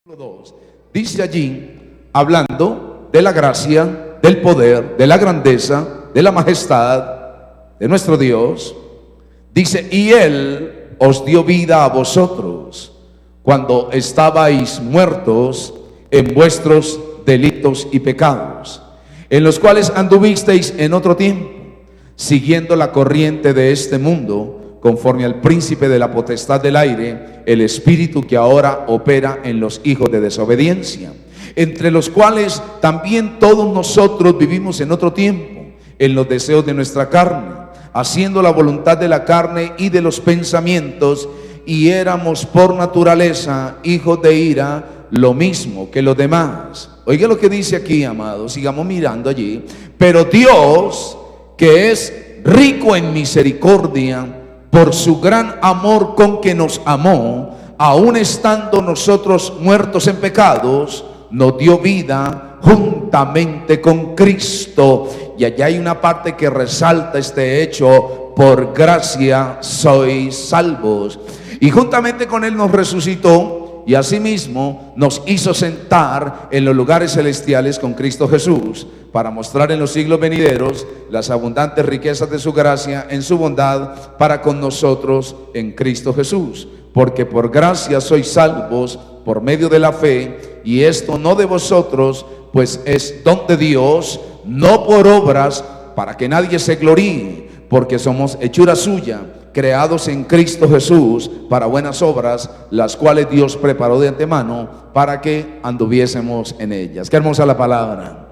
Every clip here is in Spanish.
2, dice allí, hablando de la gracia, del poder, de la grandeza, de la majestad de nuestro Dios, dice: y Él os dio vida a vosotros cuando estabais muertos en vuestros delitos y pecados, en los cuales anduvisteis en otro tiempo, siguiendo la corriente de este mundo, conforme al príncipe de la potestad del aire, el espíritu que ahora opera en los hijos de desobediencia, entre los cuales también todos nosotros vivimos en otro tiempo, en los deseos de nuestra carne, haciendo la voluntad de la carne y de los pensamientos, y éramos por naturaleza hijos de ira, lo mismo que los demás. Oiga lo que dice aquí, amados, sigamos mirando allí. Pero Dios, que es rico en misericordia, por su gran amor con que nos amó, aun estando nosotros muertos en pecados, nos dio vida juntamente con Cristo. Y allá hay una parte que resalta este hecho: por gracia sois salvos. Y juntamente con Él nos resucitó, y asimismo nos hizo sentar en los lugares celestiales con Cristo Jesús, para mostrar en los siglos venideros las abundantes riquezas de su gracia en su bondad para con nosotros en Cristo Jesús. Porque por gracia sois salvos por medio de la fe, y esto no de vosotros, pues es don de Dios, no por obras, para que nadie se gloríe, porque somos hechura suya, creados en Cristo Jesús para buenas obras, las cuales Dios preparó de antemano para que anduviésemos en ellas. Qué hermosa la palabra.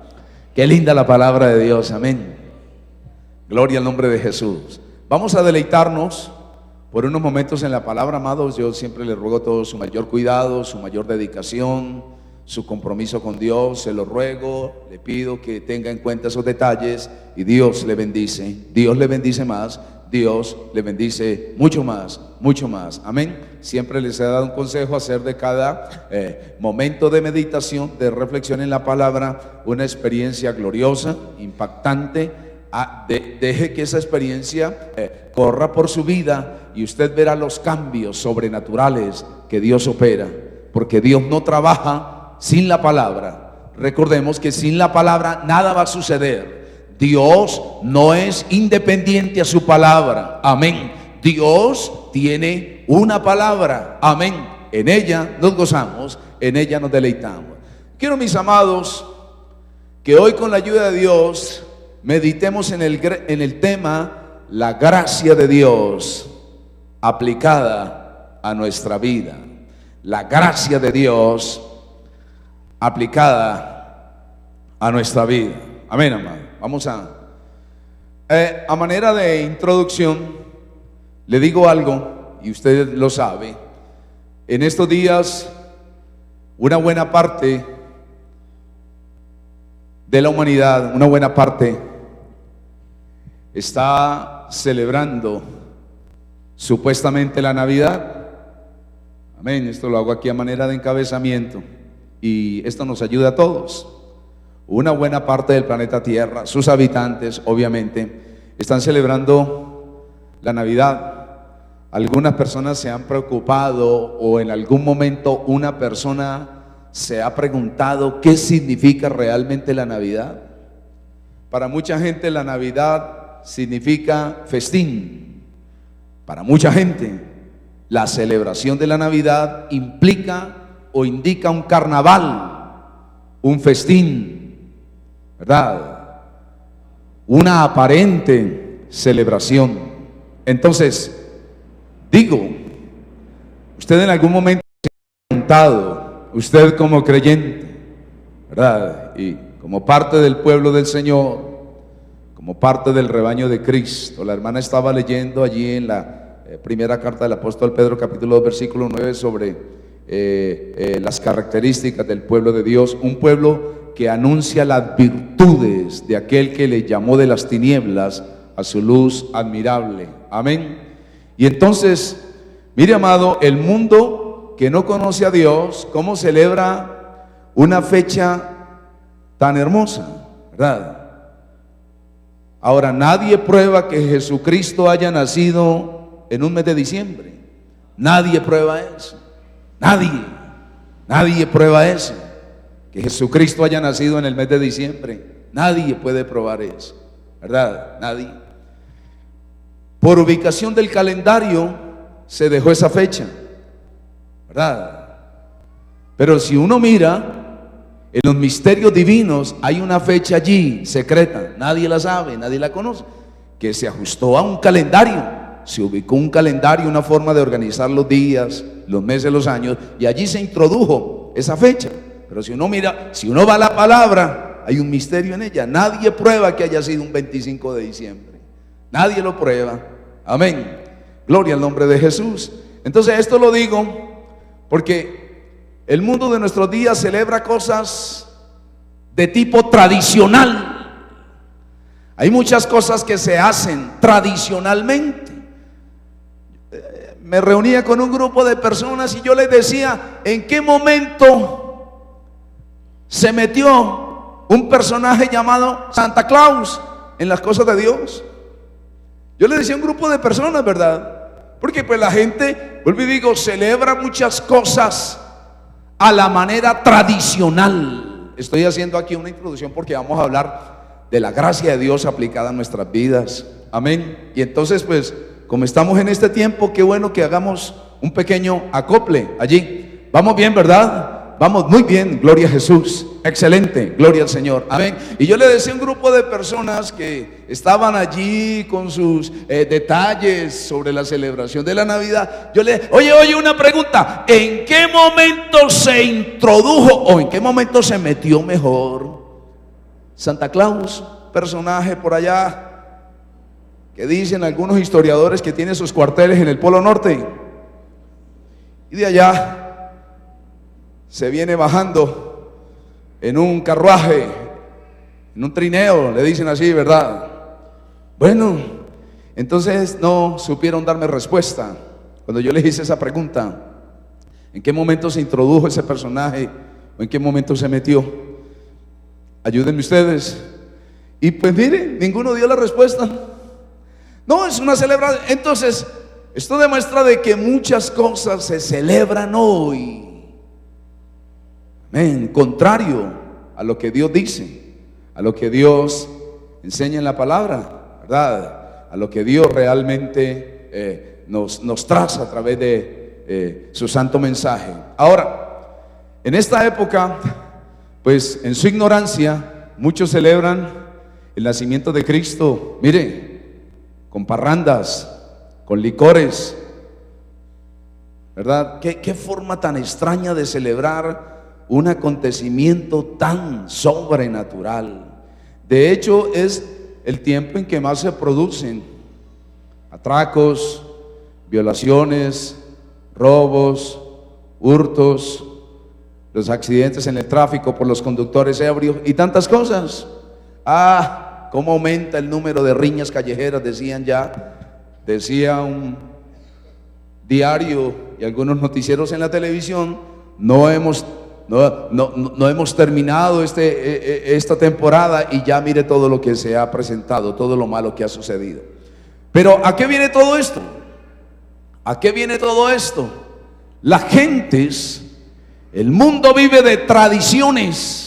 Qué linda la palabra de Dios, amén. Gloria al nombre de Jesús. Vamos a deleitarnos por unos momentos en la palabra, amados. Yo siempre les ruego a todos su mayor cuidado, su mayor dedicación, su compromiso con Dios. Se lo ruego, le pido que tenga en cuenta esos detalles, y Dios le bendice. Dios le bendice más, Dios le bendice mucho más, amén. Siempre les he dado un consejo: hacer de cada momento de meditación, de reflexión en la palabra, una experiencia gloriosa, impactante. Deje que esa experiencia corra por su vida, y usted verá los cambios sobrenaturales que Dios opera, porque Dios no trabaja sin la palabra. Recordemos que sin la palabra nada va a suceder. Dios no es independiente a su palabra, amén. Dios tiene una palabra, amén. En ella nos gozamos, en ella nos deleitamos. Quiero, mis amados, que hoy, con la ayuda de Dios, meditemos en el tema: la gracia de Dios aplicada a nuestra vida. La gracia de Dios aplicada a nuestra vida, amén, amado. Vamos a manera de introducción, le digo algo, y usted lo sabe. En estos días, una buena parte de la humanidad, una buena parte, está celebrando supuestamente la Navidad. Amén. Esto lo hago aquí a manera de encabezamiento, y esto nos ayuda a todos. Una buena parte del planeta Tierra, sus habitantes, obviamente, están celebrando la Navidad. Algunas personas se han preocupado, o en algún momento una persona se ha preguntado qué significa realmente la Navidad. Para mucha gente la Navidad significa festín. Para mucha gente la celebración de la Navidad implica o indica un carnaval, un festín, ¿verdad? Una aparente celebración. Entonces, digo, usted en algún momento se ha preguntado, usted como creyente, ¿verdad? Y como parte del pueblo del Señor, como parte del rebaño de Cristo. La hermana estaba leyendo allí en la primera carta del apóstol Pedro, capítulo 2, versículo 9, sobre las características del pueblo de Dios. Un pueblo que anuncia las virtudes de aquel que le llamó de las tinieblas a su luz admirable, amén. Y entonces, mire, amado, el mundo que no conoce a Dios, ¿cómo celebra una fecha tan hermosa, verdad? Ahora, nadie prueba que Jesucristo haya nacido en un mes de diciembre. Nadie prueba eso, nadie. Nadie prueba eso, que Jesucristo haya nacido en el mes de diciembre. Nadie puede probar eso, ¿verdad? Nadie. Por ubicación del calendario se dejó esa fecha, ¿verdad? Pero si uno mira en los misterios divinos, hay una fecha allí secreta, nadie la sabe, nadie la conoce, que se ajustó a un calendario. Se ubicó un calendario, una forma de organizar los días, los meses, los años, y allí se introdujo esa fecha. Pero si uno mira, si uno va a la palabra, hay un misterio en ella. Nadie prueba que haya sido un 25 de diciembre. Nadie lo prueba. Amén. Gloria al nombre de Jesús. Entonces esto lo digo porque el mundo de nuestros días celebra cosas de tipo tradicional. Hay muchas cosas que se hacen tradicionalmente. Me reunía con un grupo de personas y yo les decía, ¿en qué momento se metió un personaje llamado Santa Claus en las cosas de Dios? Yo le decía a un grupo de personas, ¿verdad? Porque pues la gente, vuelvo y digo, celebra muchas cosas a la manera tradicional. Estoy haciendo aquí una introducción porque vamos a hablar de la gracia de Dios aplicada a nuestras vidas. Amén. Y entonces pues, como estamos en este tiempo, qué bueno que hagamos un pequeño acople allí. Vamos bien, ¿verdad? Vamos muy bien, gloria a Jesús. Excelente, gloria al Señor. Amén. Y yo le decía a un grupo de personas que estaban allí con sus detalles sobre la celebración de la Navidad. Yo le, oye, una pregunta. ¿En qué momento se introdujo o en qué momento se metió mejor Santa Claus? Personaje por allá que dicen algunos historiadores que tiene sus cuarteles en el Polo Norte. Y de allá se viene bajando en un carruaje, en un trineo, le dicen así, ¿verdad? Bueno, entonces no supieron darme respuesta cuando yo les hice esa pregunta. ¿En qué momento se introdujo ese personaje o en qué momento se metió? Ayúdenme ustedes. Y pues miren, ninguno dio la respuesta. No, es una celebración. Entonces, esto demuestra de que muchas cosas se celebran hoy. Amén. Contrario a lo que Dios dice, a lo que Dios enseña en la palabra, ¿verdad? A lo que Dios realmente nos traza a través de su santo mensaje. Ahora, en esta época, pues en su ignorancia, muchos celebran el nacimiento de Cristo. Mire, con parrandas, con licores, ¿verdad? ¿Qué forma tan extraña de celebrar un acontecimiento tan sobrenatural? De hecho, es el tiempo en que más se producen atracos, violaciones, robos, hurtos, los accidentes en el tráfico por los conductores ebrios y tantas cosas. Cómo aumenta el número de riñas callejeras, decía un diario y algunos noticieros en la televisión. No hemos terminado esta temporada y ya mire todo lo que se ha presentado, todo lo malo que ha sucedido. Pero ¿a qué viene todo esto? ¿A qué viene todo esto? Las gentes, el mundo vive de tradiciones.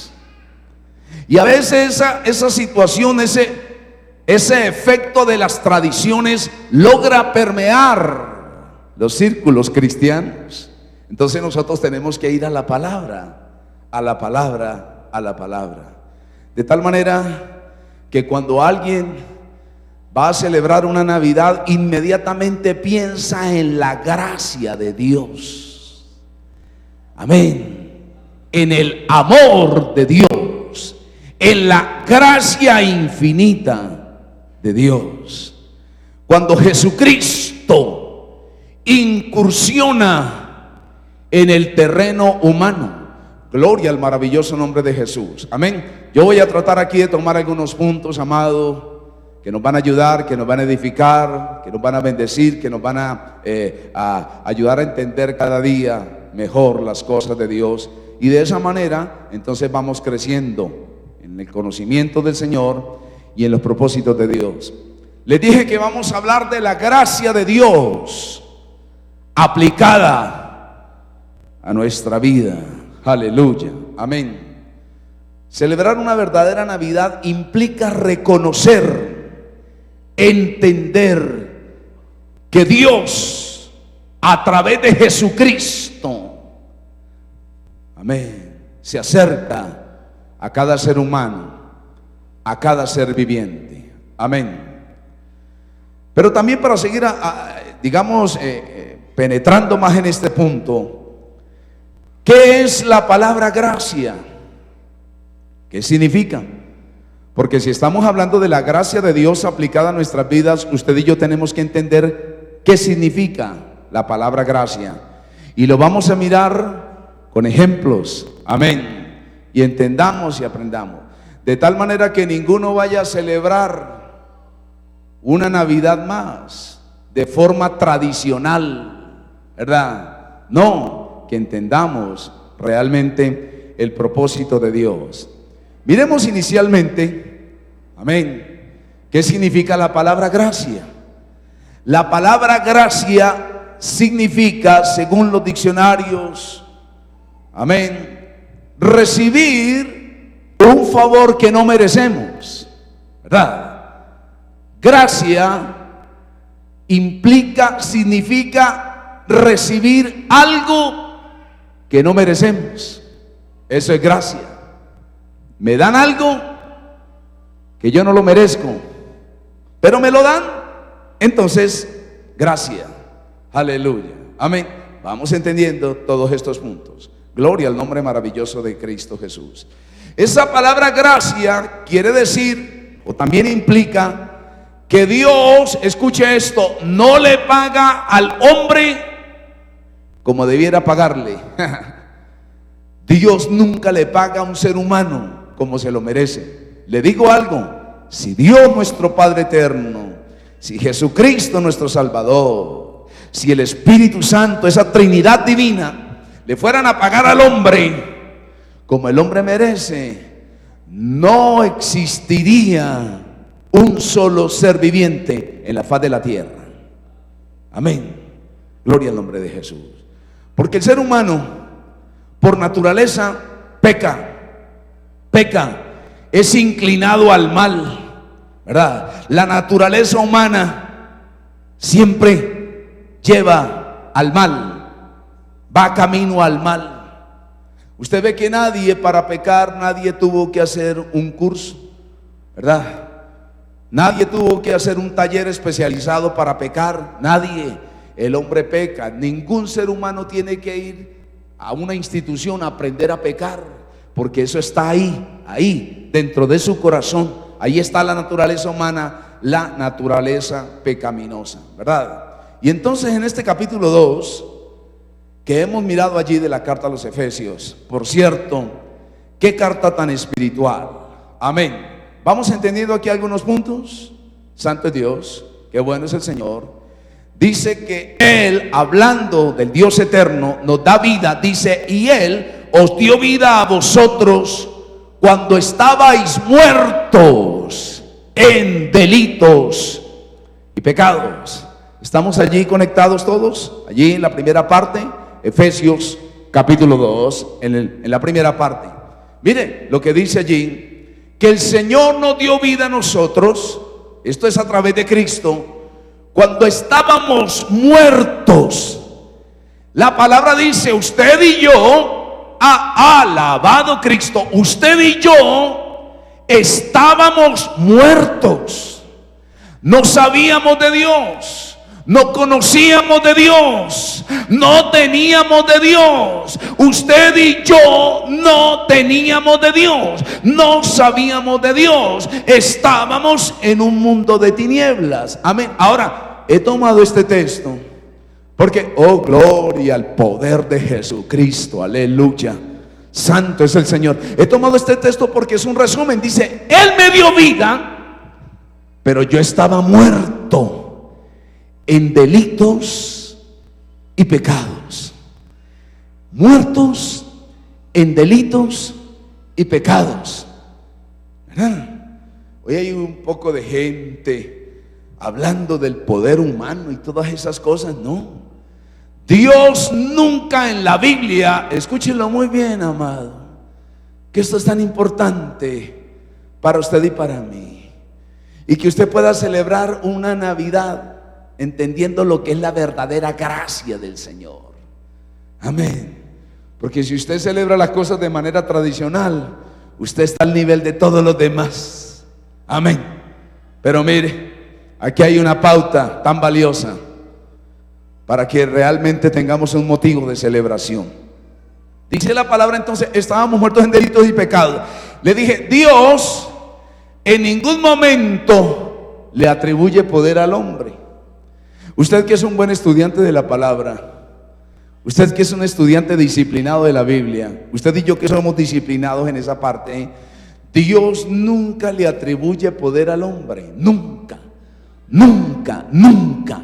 Y a veces esa situación, ese efecto de las tradiciones logra permear los círculos cristianos. Entonces nosotros tenemos que ir a la palabra, a la palabra, a la palabra. De tal manera que cuando alguien va a celebrar una Navidad, inmediatamente piensa en la gracia de Dios. Amén. En el amor de Dios, en la gracia infinita de Dios. Cuando Jesucristo incursiona en el terreno humano, gloria al maravilloso nombre de Jesús. Amén. Yo voy a tratar aquí de tomar algunos puntos, amado, que nos van a ayudar, que nos van a edificar, que nos van a bendecir, que nos van a ayudar a entender cada día mejor las cosas de Dios. Y de esa manera, entonces vamos creciendo en el conocimiento del Señor y en los propósitos de Dios. Les dije que vamos a hablar de la gracia de Dios aplicada a nuestra vida. Aleluya, amén. Celebrar una verdadera Navidad implica reconocer, entender que Dios, a través de Jesucristo, amén, se acerca a cada ser humano, a cada ser viviente, amén. Pero también para seguir, penetrando más en este punto, ¿qué es la palabra gracia? ¿Qué significa? Porque si estamos hablando de la gracia de Dios aplicada a nuestras vidas, usted y yo tenemos que entender qué significa la palabra gracia. Y lo vamos a mirar con ejemplos, amén. Y entendamos y aprendamos. De tal manera que ninguno vaya a celebrar una Navidad más de forma tradicional, ¿verdad? No, que entendamos realmente el propósito de Dios. Miremos inicialmente, amén, ¿qué significa la palabra gracia? La palabra gracia significa, según los diccionarios, amén, recibir un favor que no merecemos, ¿verdad? Gracia significa recibir algo que no merecemos. Eso es gracia. Me dan algo que yo no lo merezco, pero me lo dan, entonces gracia. Aleluya, amén. Vamos entendiendo todos estos puntos. Gloria al nombre maravilloso de Cristo Jesús. Esa palabra gracia quiere decir, o también implica, que Dios, escuche esto, no le paga al hombre como debiera pagarle. Dios nunca le paga a un ser humano como se lo merece. Le digo algo: si Dios nuestro Padre eterno, si Jesucristo nuestro Salvador, si el Espíritu Santo, esa Trinidad divina, le fueran a pagar al hombre como el hombre merece, no existiría un solo ser viviente en la faz de la tierra. Amén. Gloria al nombre de Jesús. Porque el ser humano, por naturaleza, peca, es inclinado al mal, ¿verdad? La naturaleza humana siempre lleva al mal, va camino al mal. Usted ve que nadie, para pecar, nadie tuvo que hacer un curso, ¿verdad? Nadie tuvo que hacer un taller especializado para pecar, nadie. El hombre peca. Ningún ser humano tiene que ir a una institución a aprender a pecar, porque eso está ahí, dentro de su corazón. Ahí está la naturaleza humana, la naturaleza pecaminosa, ¿verdad? Y entonces en este capítulo 2, que hemos mirado allí de la carta a los Efesios, por cierto, qué carta tan espiritual, amén. Vamos entendiendo aquí algunos puntos. Santo es Dios, qué bueno es el Señor. Dice que Él, hablando del Dios eterno, nos da vida. Dice, y Él os dio vida a vosotros cuando estabais muertos en delitos y pecados. ¿Estamos allí conectados todos? Allí en la primera parte, Efesios capítulo 2, en la primera parte. Mire lo que dice allí, que el Señor nos dio vida a nosotros, esto es a través de Cristo, cuando estábamos muertos. La palabra dice, usted y yo, ha alabado Cristo, usted y yo estábamos muertos, no sabíamos de Dios, no conocíamos de Dios, no teníamos de Dios. Usted y yo no teníamos de Dios, no sabíamos de Dios, estábamos en un mundo de tinieblas. Amén. Ahora, he tomado este texto porque, oh, gloria al poder de Jesucristo, aleluya, santo es el Señor. He tomado este texto porque es un resumen. Dice, Él me dio vida, pero yo estaba muerto en delitos y pecados. Muertos en delitos y pecados, ¿verdad? Hoy hay un poco de gente hablando del poder humano y todas esas cosas. No, Dios nunca en la Biblia, escúchenlo muy bien, amado, que esto es tan importante para usted y para mí, y que usted pueda celebrar una Navidad entendiendo lo que es la verdadera gracia del Señor. Amén. Porque si usted celebra las cosas de manera tradicional, usted está al nivel de todos los demás. Amén. Pero mire, aquí hay una pauta tan valiosa para que realmente tengamos un motivo de celebración. Dice la palabra entonces, estábamos muertos en delitos y pecados. Le dije, Dios en ningún momento le atribuye poder al hombre. Usted que es un buen estudiante de la palabra, usted que es un estudiante disciplinado de la Biblia, usted y yo que somos disciplinados en esa parte, Dios nunca le atribuye poder al hombre. Nunca, nunca, nunca.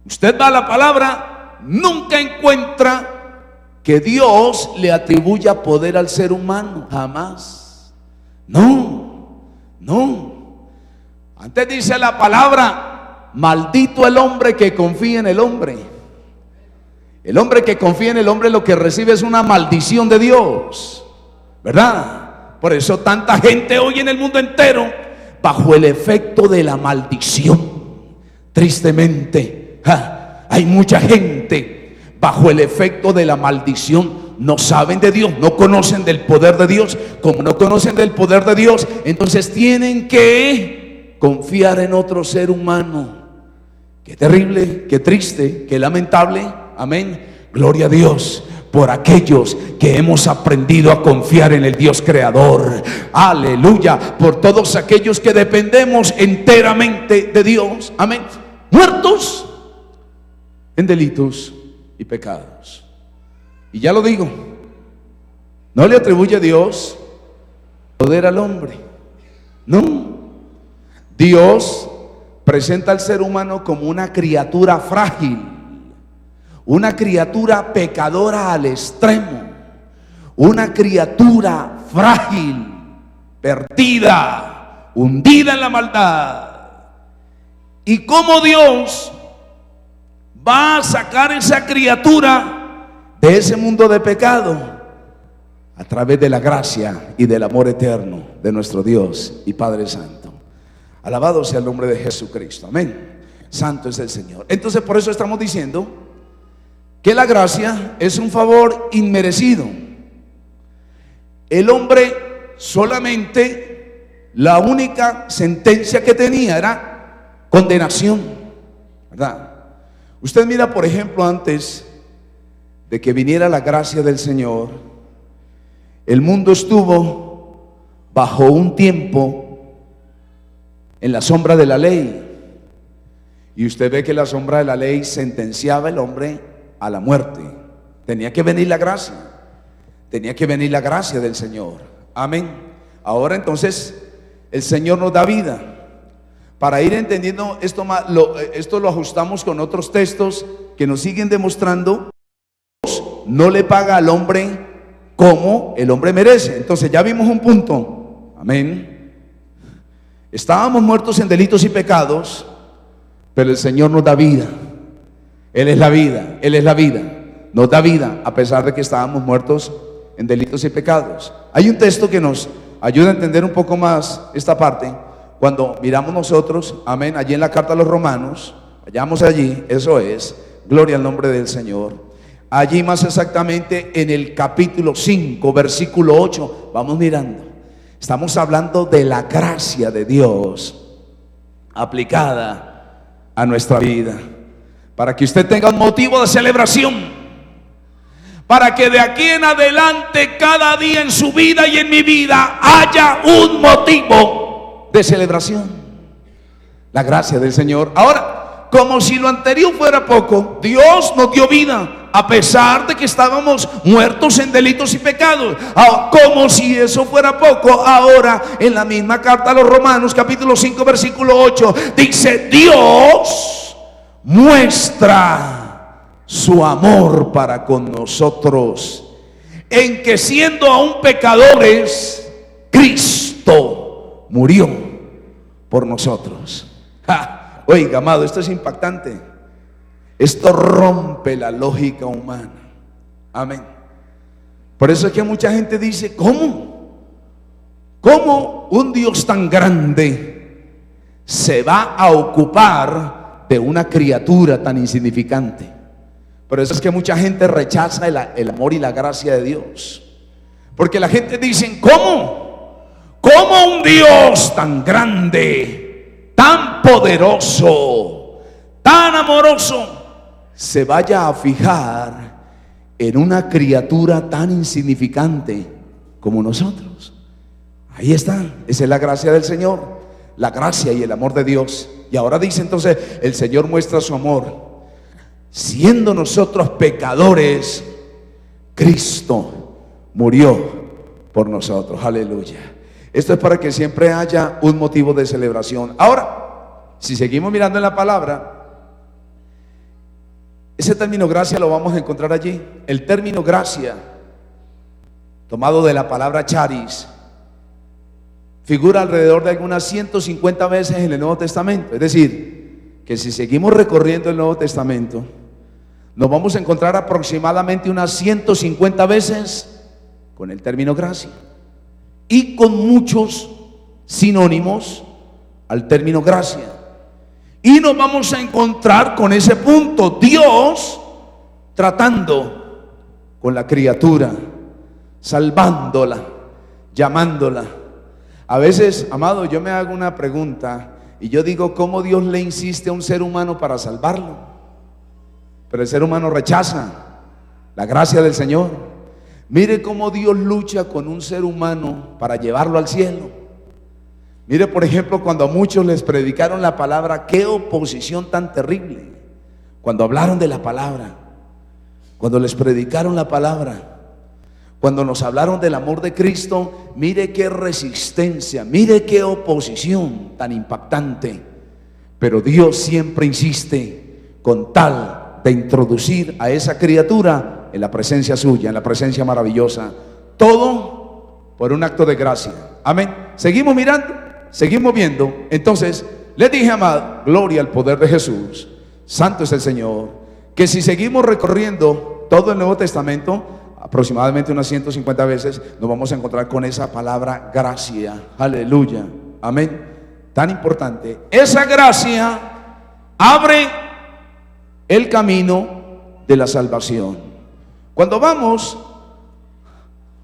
Usted va a la palabra, nunca encuentra que Dios le atribuya poder al ser humano. Jamás. No, no. Antes dice la palabra, maldito el hombre que confía en el hombre. El hombre que confía en el hombre lo que recibe es una maldición de Dios, ¿verdad? Por eso tanta gente hoy en el mundo entero bajo el efecto de la maldición. Tristemente, hay mucha gente bajo el efecto de la maldición. No saben de Dios, no conocen del poder de Dios. Como no conocen del poder de Dios, entonces tienen que confiar en otro ser humano. Qué terrible, qué triste, qué lamentable. Amén. Gloria a Dios por aquellos que hemos aprendido a confiar en el Dios creador. Aleluya. Por todos aquellos que dependemos enteramente de Dios. Amén. Muertos en delitos y pecados. Y ya lo digo, no le atribuye a Dios poder al hombre. No. Dios presenta al ser humano como una criatura frágil, una criatura pecadora al extremo, una criatura frágil, perdida, hundida en la maldad. ¿Y cómo Dios va a sacar esa criatura de ese mundo de pecado? A través de la gracia y del amor eterno de nuestro Dios y Padre Santo. Alabado sea el nombre de Jesucristo. Amén. Santo es el Señor. Entonces por eso estamos diciendo que la gracia es un favor inmerecido. El hombre solamente, la única sentencia que tenía era condenación, ¿verdad? Usted mira, por ejemplo, antes de que viniera la gracia del Señor, el mundo estuvo bajo un tiempo en la sombra de la ley. Y usted ve que la sombra de la ley sentenciaba al hombre a la muerte. Tenía que venir la gracia. Tenía que venir la gracia del Señor. Amén. Ahora entonces el Señor nos da vida. Para ir entendiendo esto más, esto lo ajustamos con otros textos que nos siguen demostrando que Dios no le paga al hombre como el hombre merece. Entonces ya vimos un punto. Amén. Estábamos muertos en delitos y pecados, pero el Señor nos da vida. Él es la vida, Él es la vida. Nos da vida a pesar de que estábamos muertos en delitos y pecados. Hay un texto que nos ayuda a entender un poco más esta parte. Cuando miramos nosotros, amén, allí en la carta a los Romanos, vayamos allí, eso es, gloria al nombre del Señor. Allí más exactamente en el capítulo 5, versículo 8, vamos mirando. Estamos hablando de la gracia de Dios aplicada a nuestra vida, para que usted tenga un motivo de celebración, para que de aquí en adelante cada día en su vida y en mi vida haya un motivo de celebración. La gracia del Señor. Ahora, como si lo anterior fuera poco, Dios nos dio vida a pesar de que estábamos muertos en delitos y pecados. Como si eso fuera poco, ahora en la misma carta a los Romanos capítulo 5 versículo 8 dice: Dios muestra su amor para con nosotros en que siendo aún pecadores, Cristo murió por nosotros. Oiga, amado, esto es impactante. Esto rompe la lógica humana. Amén. Por eso es que mucha gente dice, ¿cómo? ¿Cómo un Dios tan grande se va a ocupar de una criatura tan insignificante? Por eso es que mucha gente rechaza el amor y la gracia de Dios. Porque la gente dice, ¿cómo? ¿Cómo un Dios tan grande, tan poderoso, tan amoroso, se vaya a fijar en una criatura tan insignificante como nosotros? Ahí está, esa es la gracia del Señor, la gracia y el amor de Dios. Y ahora dice entonces, el Señor muestra su amor. Siendo nosotros pecadores, Cristo murió por nosotros. Aleluya. Esto es para que siempre haya un motivo de celebración. Ahora, si seguimos mirando en la palabra, ese término gracia lo vamos a encontrar allí. El término gracia, tomado de la palabra charis, figura alrededor de algunas 150 veces en el Nuevo Testamento. Es decir, que si seguimos recorriendo el Nuevo Testamento, nos vamos a encontrar aproximadamente unas 150 veces con el término gracia y con muchos sinónimos al término gracia. Y nos vamos a encontrar con ese punto, Dios tratando con la criatura, salvándola, llamándola. A veces, amado, yo me hago una pregunta y yo digo, ¿cómo Dios le insiste a un ser humano para salvarlo? Pero el ser humano rechaza la gracia del Señor. Mire cómo Dios lucha con un ser humano para llevarlo al cielo. Mire, por ejemplo, cuando a muchos les predicaron la palabra, qué oposición tan terrible. Cuando hablaron de la palabra, cuando les predicaron la palabra, cuando nos hablaron del amor de Cristo, mire qué resistencia, mire qué oposición tan impactante. Pero Dios siempre insiste con tal de introducir a esa criatura en la presencia suya, en la presencia maravillosa. Todo por un acto de gracia. Amén. Seguimos mirando. Seguimos viendo. Entonces, les dije, amado, gloria al poder de Jesús, santo es el Señor, que si seguimos recorriendo todo el Nuevo Testamento, aproximadamente unas 150 veces, nos vamos a encontrar con esa palabra gracia. Aleluya, amén. Tan importante. Esa gracia abre el camino de la salvación. Cuando vamos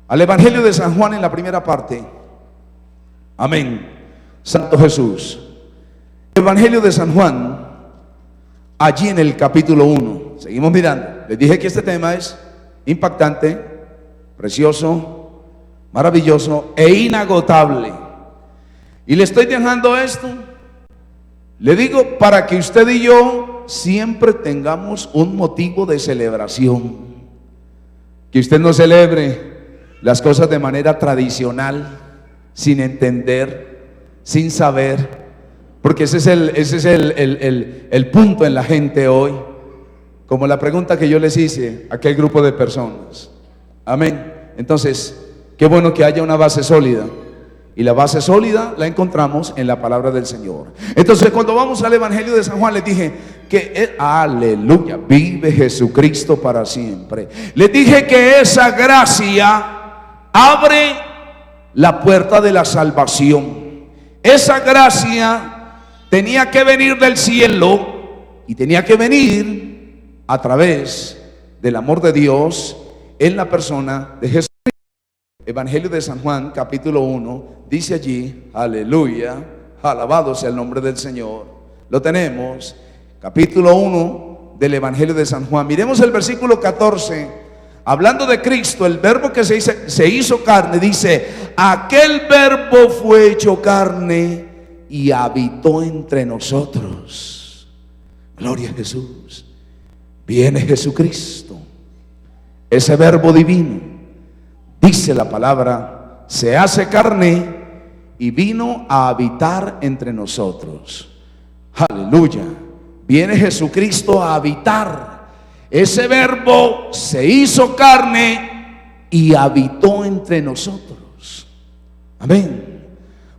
al Evangelio de San Juan en la primera parte, amén, Santo Jesús. Evangelio de San Juan, allí en el capítulo 1. Seguimos mirando. Les dije que este tema es impactante, precioso, maravilloso e inagotable. Y le estoy dejando esto, le digo, para que usted y yo siempre tengamos un motivo de celebración. Que usted no celebre las cosas de manera tradicional, sin entender, sin saber, porque ese es el punto en la gente hoy, como la pregunta que yo les hice a aquel grupo de personas. Amén. Entonces, qué bueno que haya una base sólida, y la base sólida la encontramos en la palabra del Señor. Entonces, cuando vamos al Evangelio de San Juan, les dije que aleluya, vive Jesucristo para siempre. Les dije que esa gracia abre la puerta de la salvación. Esa gracia tenía que venir del cielo y tenía que venir a través del amor de Dios en la persona de Jesús. Evangelio de San Juan, capítulo 1, dice allí, aleluya, alabado sea el nombre del Señor. Lo tenemos, capítulo 1 del Evangelio de San Juan. Miremos el versículo 14. Hablando de Cristo, el verbo que se hizo carne, dice, aquel verbo fue hecho carne y habitó entre nosotros. Gloria a Jesús. Viene Jesucristo, ese verbo divino, dice la palabra, se hace carne y vino a habitar entre nosotros. Aleluya. Viene Jesucristo a habitar. Ese verbo se hizo carne y habitó entre nosotros. Amén.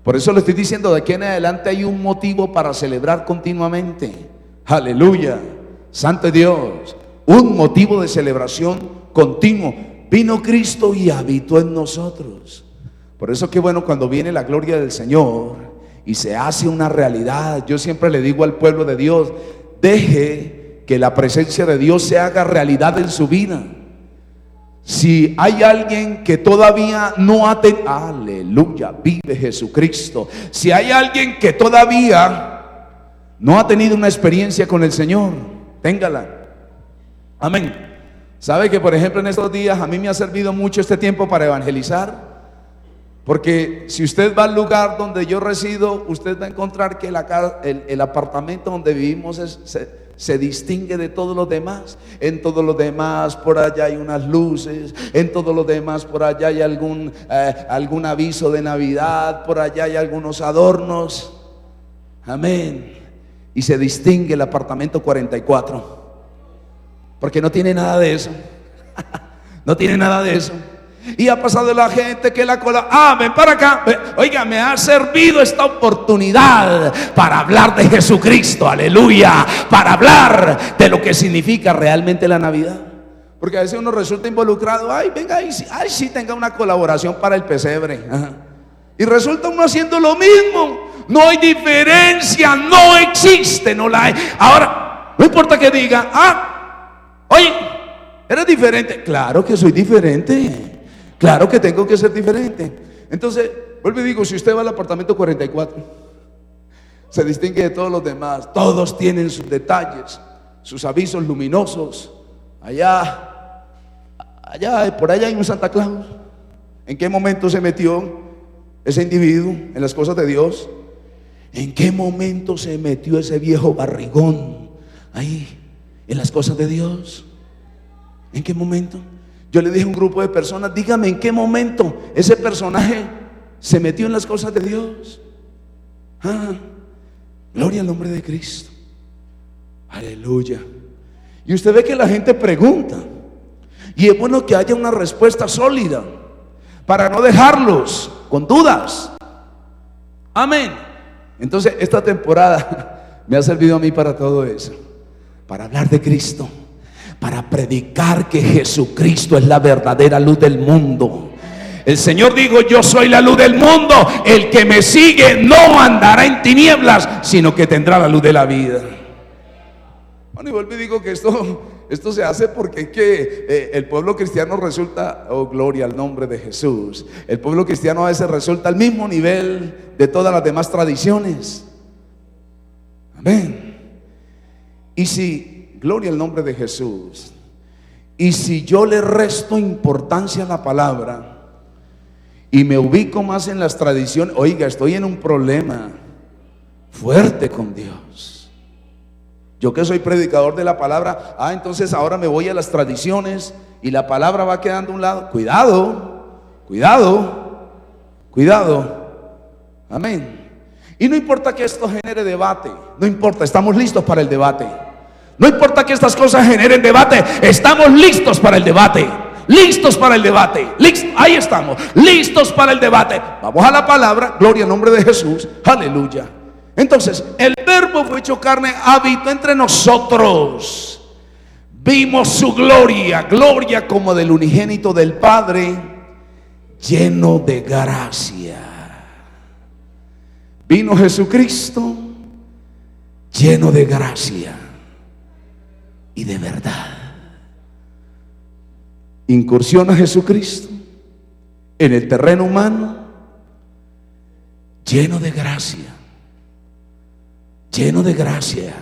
Por eso le estoy diciendo, de aquí en adelante hay un motivo para celebrar continuamente. Aleluya. Santo Dios, un motivo de celebración continuo. Vino Cristo y habitó en nosotros. Por eso qué bueno cuando viene la gloria del Señor y se hace una realidad. Yo siempre le digo al pueblo de Dios, deje que la presencia de Dios se haga realidad en su vida. Si hay alguien que todavía no ha tenido, aleluya, vive Jesucristo. Si hay alguien que todavía no ha tenido una experiencia con el Señor, téngala. Amén. ¿Sabe que por ejemplo en estos días a mí me ha servido mucho este tiempo para evangelizar? Porque si usted va al lugar donde yo resido, usted va a encontrar que el apartamento donde vivimos se distingue de todos los demás. En todos los demás por allá hay unas luces, en todos los demás por allá hay algún aviso de Navidad, por allá hay algunos adornos. Amén. Y se distingue el apartamento 44, porque no tiene nada de eso. No tiene nada de eso. Y ha pasado la gente que la cola, ven para acá. Oiga, me ha servido esta oportunidad para hablar de Jesucristo, aleluya, para hablar de lo que significa realmente la Navidad. Porque a veces uno resulta involucrado, venga, sí tenga una colaboración para el pesebre. Ajá. Y resulta uno haciendo lo mismo. No hay diferencia, no existe, no la hay. Ahora, no importa que diga, oye, eres diferente. Claro que soy diferente. Claro que tengo que ser diferente. Entonces, vuelvo y digo, si usted va al apartamento 44, se distingue de todos los demás. Todos tienen sus detalles, sus avisos luminosos. Allá, por allá hay un Santa Claus. ¿En qué momento se metió ese individuo en las cosas de Dios? ¿En qué momento se metió ese viejo barrigón ahí en las cosas de Dios? ¿En qué momento? Yo le dije a un grupo de personas, dígame en qué momento ese personaje se metió en las cosas de Dios. Gloria al nombre de Cristo. Aleluya. Y usted ve que la gente pregunta, y es bueno que haya una respuesta sólida para no dejarlos con dudas. Amén. Entonces esta temporada me ha servido a mí para todo eso, para hablar de Cristo, para predicar que Jesucristo es la verdadera luz del mundo. El Señor dijo, yo soy la luz del mundo, el que me sigue no andará en tinieblas, sino que tendrá la luz de la vida. Bueno, y vuelvo y digo que esto se hace porque es que el pueblo cristiano resulta, gloria al nombre de Jesús, el pueblo cristiano a veces resulta al mismo nivel de todas las demás tradiciones. Amén. Y si gloria al nombre de Jesús. Y si yo le resto importancia a la palabra y me ubico más en las tradiciones, oiga, estoy en un problema fuerte con Dios. Yo que soy predicador de la palabra, entonces ahora me voy a las tradiciones y la palabra va quedando a un lado. Cuidado, cuidado, cuidado. Amén. Y no importa que esto genere debate, no importa, estamos listos para el debate. No importa que estas cosas generen debate, estamos listos para el debate. Listos para el debate. Ahí estamos, listos para el debate. Vamos a la palabra, gloria al nombre de Jesús, aleluya. Entonces, el verbo fue hecho carne, habitó entre nosotros. Vimos su gloria, gloria como del unigénito del Padre, lleno de gracia. Vino Jesucristo, lleno de gracia y de verdad. Incursiona Jesucristo en el terreno humano, lleno de gracia, lleno de gracia.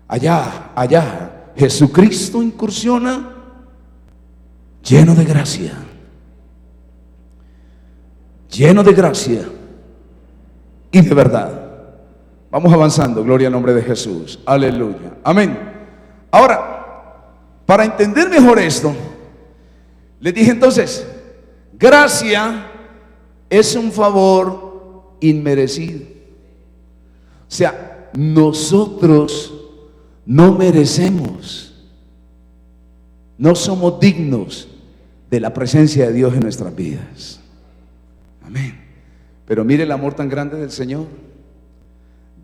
Allá, Jesucristo incursiona lleno de gracia, lleno de gracia y de verdad. Vamos avanzando, gloria al nombre de Jesús, aleluya, amén. Ahora, para entender mejor esto, les dije entonces, gracia es un favor inmerecido. O sea, nosotros no merecemos, no somos dignos de la presencia de Dios en nuestras vidas. Amén. Pero mire el amor tan grande del Señor.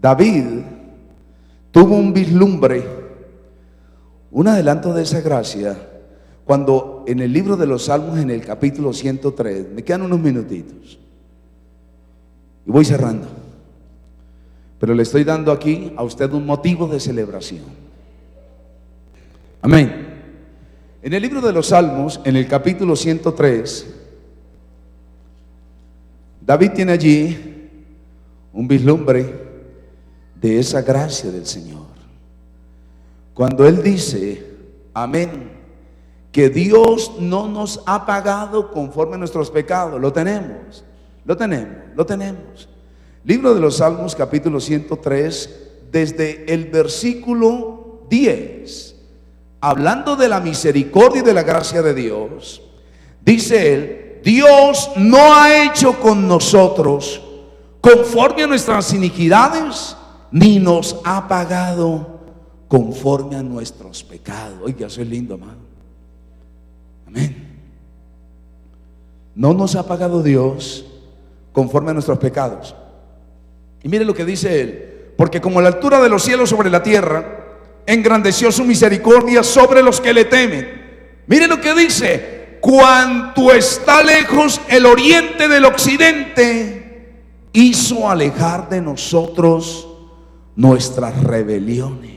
David tuvo un vislumbre Un adelanto de esa gracia, cuando en el libro de los Salmos, en el capítulo 103, me quedan unos minutitos y voy cerrando, pero le estoy dando aquí a usted un motivo de celebración. Amén. En el libro de los Salmos, en el capítulo 103, David tiene allí un vislumbre de esa gracia del Señor. Cuando él dice, amén, que Dios no nos ha pagado conforme a nuestros pecados, lo tenemos. Libro de los Salmos, capítulo 103, desde el versículo 10, hablando de la misericordia y de la gracia de Dios, dice él: Dios no ha hecho con nosotros conforme a nuestras iniquidades, ni nos ha pagado conforme a nuestros pecados. Oiga, eso es lindo, amado. Amén. No nos ha pagado Dios conforme a nuestros pecados. Y mire lo que dice él: porque como la altura de los cielos sobre la tierra, engrandeció su misericordia sobre los que le temen. Mire lo que dice: cuanto está lejos el oriente del occidente, hizo alejar de nosotros nuestras rebeliones.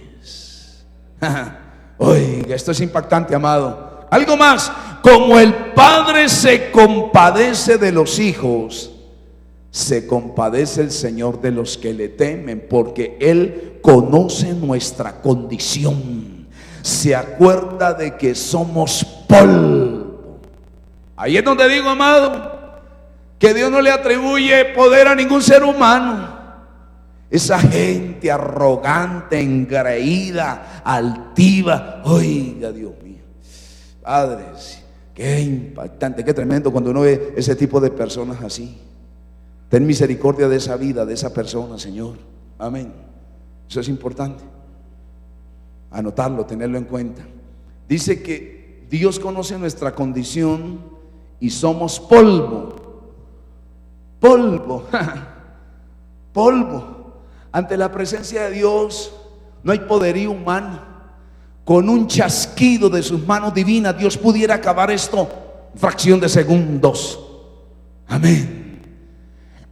Oiga, esto es impactante, amado. Algo más: como el Padre se compadece de los hijos, se compadece el Señor de los que le temen, porque Él conoce nuestra condición, se acuerda de que somos polvo. Ahí es donde digo, amado, que Dios no le atribuye poder a ningún ser humano. Esa gente arrogante, engreída, altiva, oiga, Dios mío, padres, qué impactante, qué tremendo cuando uno ve ese tipo de personas así. Ten misericordia de esa vida, de esa persona, Señor. Amén. Eso es importante. Anotarlo, tenerlo en cuenta. Dice que Dios conoce nuestra condición y somos polvo. Polvo. Polvo. Ante la presencia de Dios no hay poderío humano. Con un chasquido de sus manos divinas, Dios pudiera acabar esto en fracción de segundos. Amén.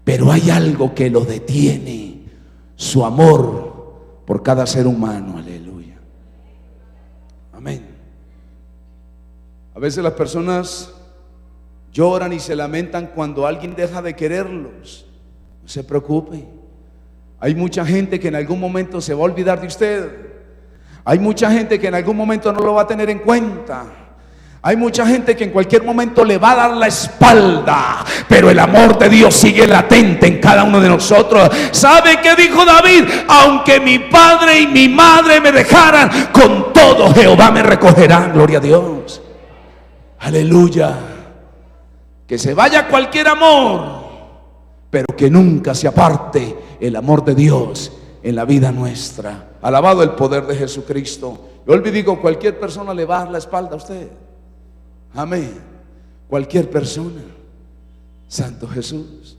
Pero hay algo que lo detiene: su amor por cada ser humano. Aleluya. Amén. A veces las personas lloran y se lamentan cuando alguien deja de quererlos. No se preocupe. Hay mucha gente que en algún momento se va a olvidar de usted. Hay mucha gente que en algún momento no lo va a tener en cuenta. Hay mucha gente que en cualquier momento le va a dar la espalda, pero el amor de Dios sigue latente en cada uno de nosotros. ¿Sabe qué dijo David? Aunque mi padre y mi madre me dejaran, con todo Jehová me recogerá. Gloria a Dios. Aleluya. Que se vaya cualquier amor, pero que nunca se aparte el amor de Dios en la vida nuestra. Alabado el poder de Jesucristo. Yo le digo, cualquier persona le va a dar la espalda a usted. Amén. Cualquier persona. Santo Jesús.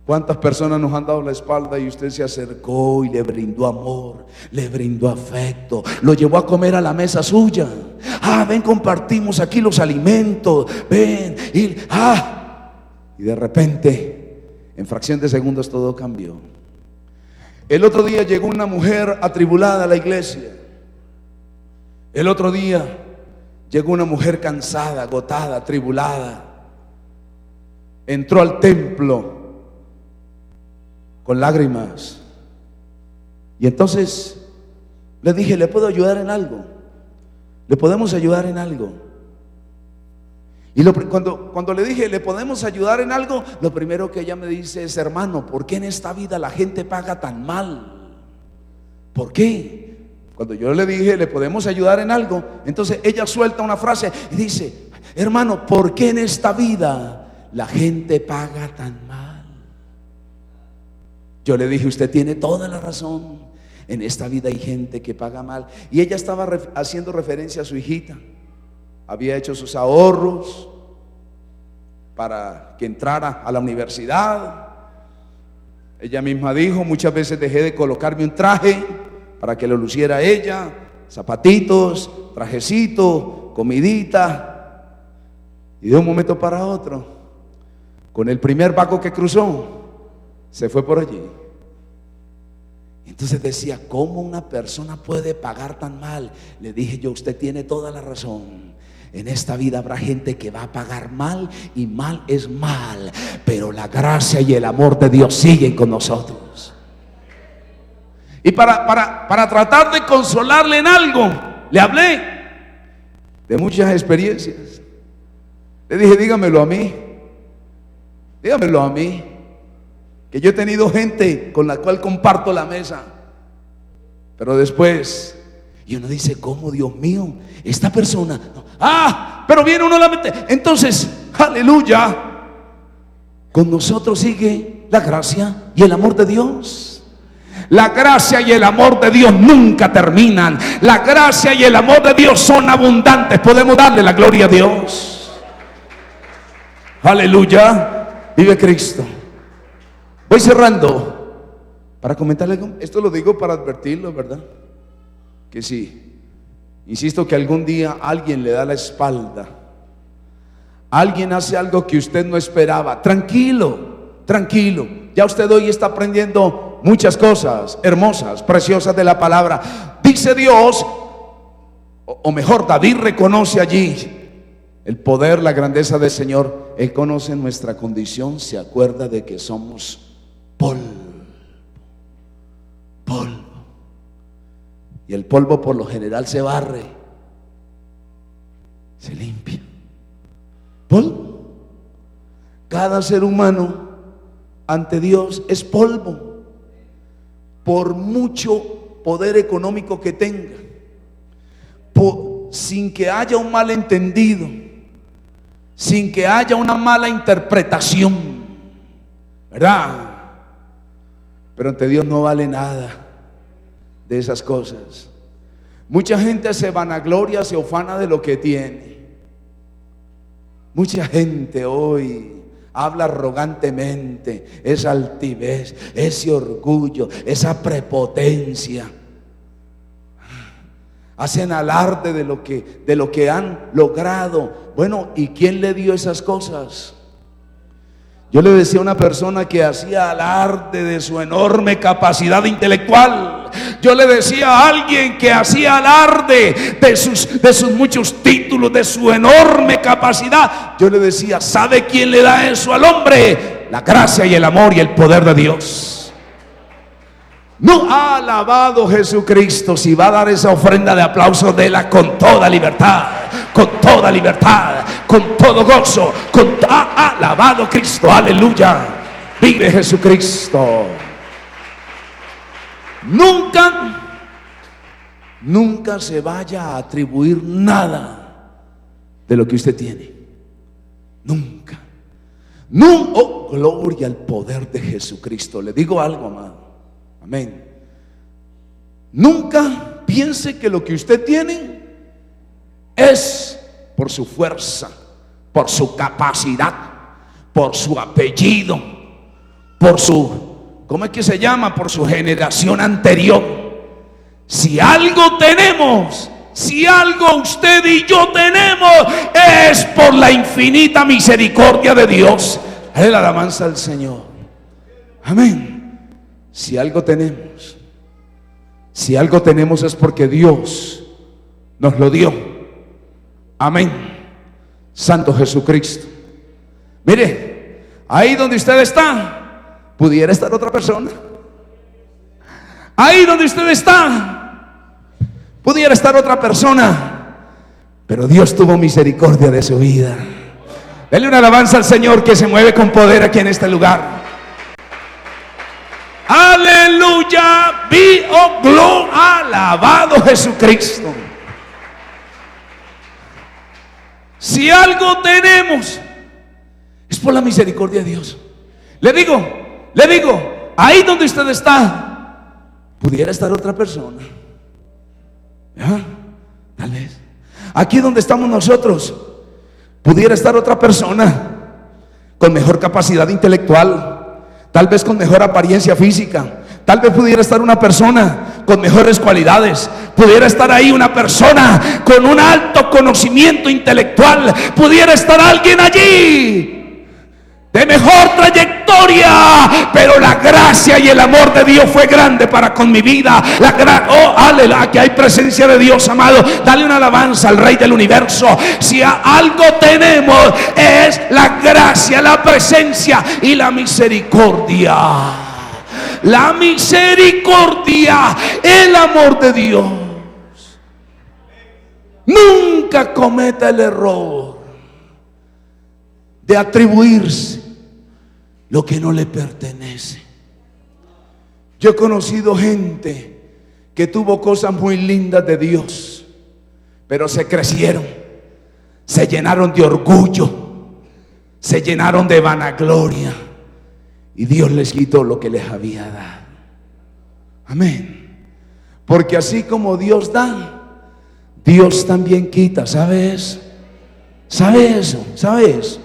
¿Cuántas personas nos han dado la espalda y usted se acercó y le brindó amor, le brindó afecto, lo llevó a comer a la mesa suya? Ven, compartimos aquí los alimentos, ven. Y de repente, en fracción de segundos, todo cambió. El otro día llegó una mujer atribulada a la iglesia. El otro día llegó una mujer cansada, agotada, atribulada. Entró al templo con lágrimas. Y entonces le dije: ¿le puedo ayudar en algo? ¿Le podemos ayudar en algo? Y cuando le dije: ¿le podemos ayudar en algo?, lo primero que ella me dice es: hermano, ¿por qué en esta vida la gente paga tan mal? ¿Por qué? Cuando yo le dije: ¿le podemos ayudar en algo?, entonces ella suelta una frase y dice: hermano, ¿por qué en esta vida la gente paga tan mal? Yo le dije: usted tiene toda la razón. En esta vida hay gente que paga mal. Y ella estaba haciendo referencia a su hijita. Había hecho sus ahorros para que entrara a la universidad. Ella misma dijo: muchas veces dejé de colocarme un traje para que lo luciera ella, zapatitos, trajecito, comidita. Y de un momento para otro, con el primer vago que cruzó, se fue por allí. Entonces decía, ¿cómo una persona puede pagar tan mal? Le dije yo, usted tiene toda la razón. En esta vida habrá gente que va a pagar mal, y mal es mal, pero la gracia y el amor de Dios siguen con nosotros. Y para tratar de consolarle en algo, le hablé de muchas experiencias. Le dije, dígamelo a mí, que yo he tenido gente con la cual comparto la mesa, pero después, y uno dice, ¿cómo, Dios mío? Esta persona, pero viene uno a la mente. Entonces, aleluya, con nosotros sigue la gracia y el amor de Dios. La gracia y el amor de Dios nunca terminan. La gracia y el amor de Dios son abundantes. Podemos darle la gloria a Dios. Aleluya, vive Cristo. Voy cerrando para comentarle algo. Esto lo digo para advertirlo, ¿verdad? Que sí, insisto, que algún día alguien le da la espalda, alguien hace algo que usted no esperaba. Tranquilo, tranquilo. Ya usted hoy está aprendiendo muchas cosas hermosas, preciosas de la palabra. Dice Dios, o mejor, David reconoce allí el poder, la grandeza del Señor. Él conoce nuestra condición, se acuerda de que somos polvo. Y el polvo por lo general se barre, se limpia. Polvo. Cada ser humano ante Dios es polvo. Por mucho poder económico que tenga, sin que haya un malentendido, sin que haya una mala interpretación, ¿verdad? Pero ante Dios no vale nada de esas cosas. Mucha gente se vanagloria, se ufana de lo que tiene. Mucha gente hoy habla arrogantemente, esa altivez, ese orgullo, esa prepotencia. Hacen alarde de lo que han logrado. Bueno, ¿y quién le dio esas cosas? Yo le decía a una persona que hacía alarde de su enorme capacidad intelectual. Yo le decía a alguien que hacía alarde de sus muchos títulos, de su enorme capacidad. Yo le decía, ¿sabe quién le da eso al hombre? La gracia y el amor y el poder de Dios. No, alabado Jesucristo. Si va a dar esa ofrenda de aplauso, déla con toda libertad, con toda libertad, con todo gozo, alabado Cristo, aleluya, vive Jesucristo. Nunca se vaya a atribuir nada de lo que usted tiene. Nunca. Oh, gloria al poder de Jesucristo. Le digo algo, amado. Amén. Nunca piense que lo que usted tiene es por su fuerza, por su capacidad, por su apellido, por su, ¿cómo es que se llama? Por su generación anterior. Si algo tenemos, si algo usted y yo tenemos, es por la infinita misericordia de Dios. Es la alabanza al Señor. Amén. Si algo tenemos es porque Dios nos lo dio. Amén. Santo Jesucristo. Mire, ahí donde usted está, pudiera estar otra persona. Ahí donde usted está, pudiera estar otra persona, pero Dios tuvo misericordia de su vida. Dele una alabanza al Señor que se mueve con poder aquí en este lugar. Aleluya, gloria, alabado Jesucristo. Si algo tenemos, es por la misericordia de Dios. Le digo, ahí donde usted está, pudiera estar otra persona. ¿Ya? Tal vez. Aquí donde estamos nosotros, pudiera estar otra persona con mejor capacidad intelectual, tal vez con mejor apariencia física, Tal vez pudiera estar una persona con mejores cualidades, pudiera estar ahí una persona con un alto conocimiento intelectual, pudiera estar alguien allí de mejor trayectoria, pero la gracia y el amor de Dios fue grande para con mi vida. Oh, aleluya, que hay presencia de Dios, amado. Dale una alabanza al Rey del Universo. Si algo tenemos es la gracia, la presencia y la misericordia. La misericordia, el amor de Dios. Nunca cometa el error de atribuirse lo que no le pertenece. Yo he conocido gente que tuvo cosas muy lindas de Dios, pero se crecieron, se llenaron de orgullo, se llenaron de vanagloria, y Dios les quitó lo que les había dado. Amén. Porque así como Dios da, Dios también quita. ¿Sabes? ¿Sabe eso? ¿Sabes?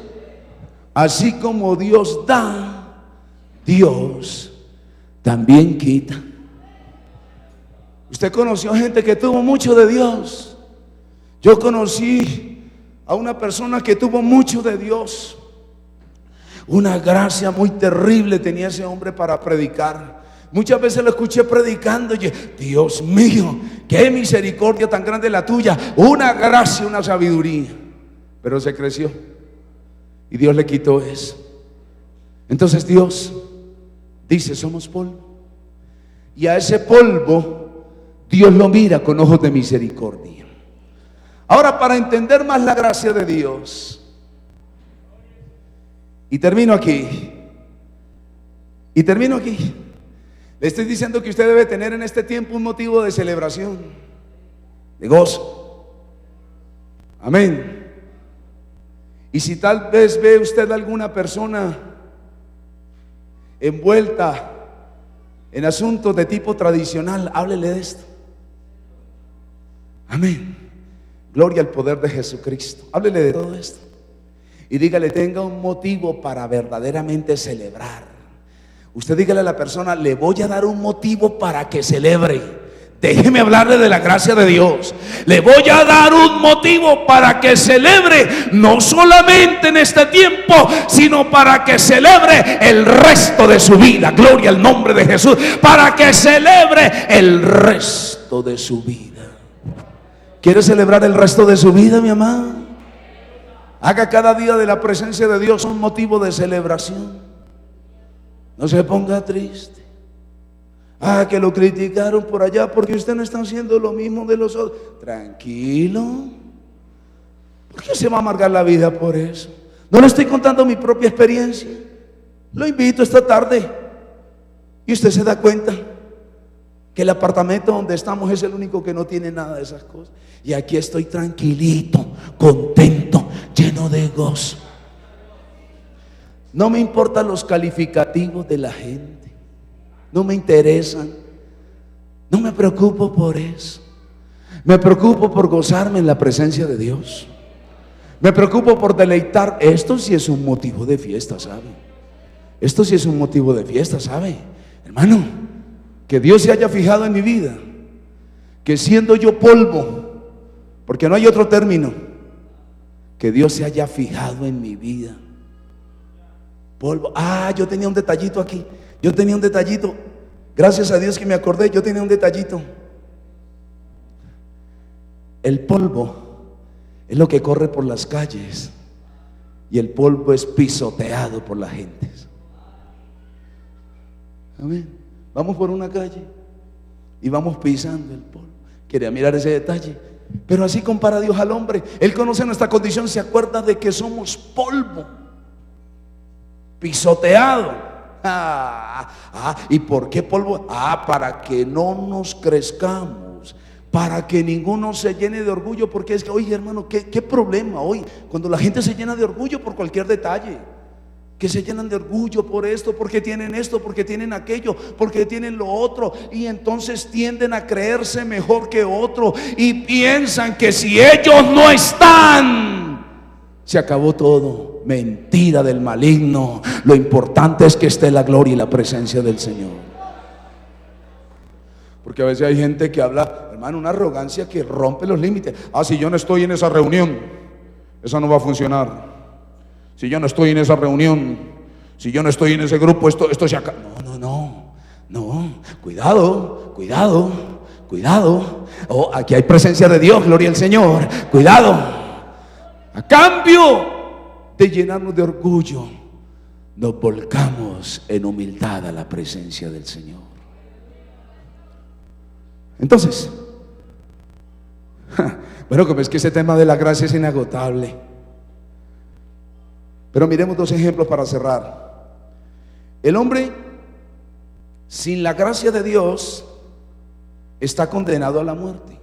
Así como Dios da, Dios también quita. Usted conoció gente que tuvo mucho de Dios. Yo conocí a una persona que tuvo mucho de Dios. Una gracia muy terrible tenía ese hombre para predicar. Muchas veces lo escuché predicando y Dios mío, qué misericordia tan grande la tuya. Una gracia, una sabiduría. Pero se creció y Dios le quitó eso. Entonces Dios dice: somos polvo. Y a ese polvo Dios lo mira con ojos de misericordia. Ahora, para entender más la gracia de Dios, y termino aquí, le estoy diciendo que usted debe tener en este tiempo un motivo de celebración, de gozo. Amén. Y si tal vez ve usted alguna persona envuelta en asuntos de tipo tradicional, háblele de esto. Amén. Gloria al poder de Jesucristo. Háblele de todo esto y dígale: tenga un motivo para verdaderamente celebrar. Usted dígale a la persona: le voy a dar un motivo para que celebre. Déjeme hablarle de la gracia de Dios. Le voy a dar un motivo para que celebre, no solamente en este tiempo, sino para que celebre el resto de su vida. Gloria al nombre de Jesús. Para que celebre el resto de su vida. ¿Quiere celebrar el resto de su vida, mi amado? Haga cada día de la presencia de Dios un motivo de celebración. No se ponga triste. Que lo criticaron por allá porque usted no está haciendo lo mismo de los otros. Tranquilo. ¿Por qué se va a amargar la vida por eso? No le estoy contando mi propia experiencia. Lo invito esta tarde y usted se da cuenta que el apartamento donde estamos es el único que no tiene nada de esas cosas. Y aquí estoy tranquilito, contento, lleno de gozo. No me importan los calificativos de la gente. No me interesan. No me preocupo por eso. Me preocupo por gozarme en la presencia de Dios. Me preocupo por deleitar. Esto sí es un motivo de fiesta, ¿sabe? Esto sí es un motivo de fiesta, ¿sabe? Hermano, que Dios se haya fijado en mi vida, que siendo yo polvo, porque no hay otro término, que Dios se haya fijado en mi vida. Polvo. Yo tenía un detallito aquí. Yo tenía un detallito. Gracias a Dios que me acordé. Yo tenía un detallito. El polvo es lo que corre por las calles y el polvo es pisoteado por la gente. Amén. Vamos por una calle y vamos pisando el polvo. Quería mirar ese detalle. Pero así compara Dios al hombre. Él conoce nuestra condición, se acuerda de que somos polvo, pisoteado. ¿Y por qué polvo? Para que no nos crezcamos, para que ninguno se llene de orgullo. Porque es que, oye, hermano, ¿qué problema hoy? Cuando la gente se llena de orgullo por cualquier detalle, que se llenan de orgullo por esto, porque tienen esto, porque tienen aquello, porque tienen lo otro, y entonces tienden a creerse mejor que otro y piensan que si ellos no están, se acabó todo. Mentira del maligno. Lo importante es que esté la gloria y la presencia del Señor. Porque a veces hay gente que habla, hermano, una arrogancia que rompe los límites. Ah, si yo no estoy en esa reunión, esa no va a funcionar. Si yo no estoy en esa reunión, si yo no estoy en ese grupo, esto se acaba. No, cuidado. Oh, aquí hay presencia de Dios, gloria al Señor. Cuidado. A cambio de llenarnos de orgullo, nos volcamos en humildad a la presencia del Señor. Entonces, bueno, como es que ese tema de la gracia es inagotable. Pero miremos dos ejemplos para cerrar. El hombre sin la gracia de Dios está condenado a la muerte.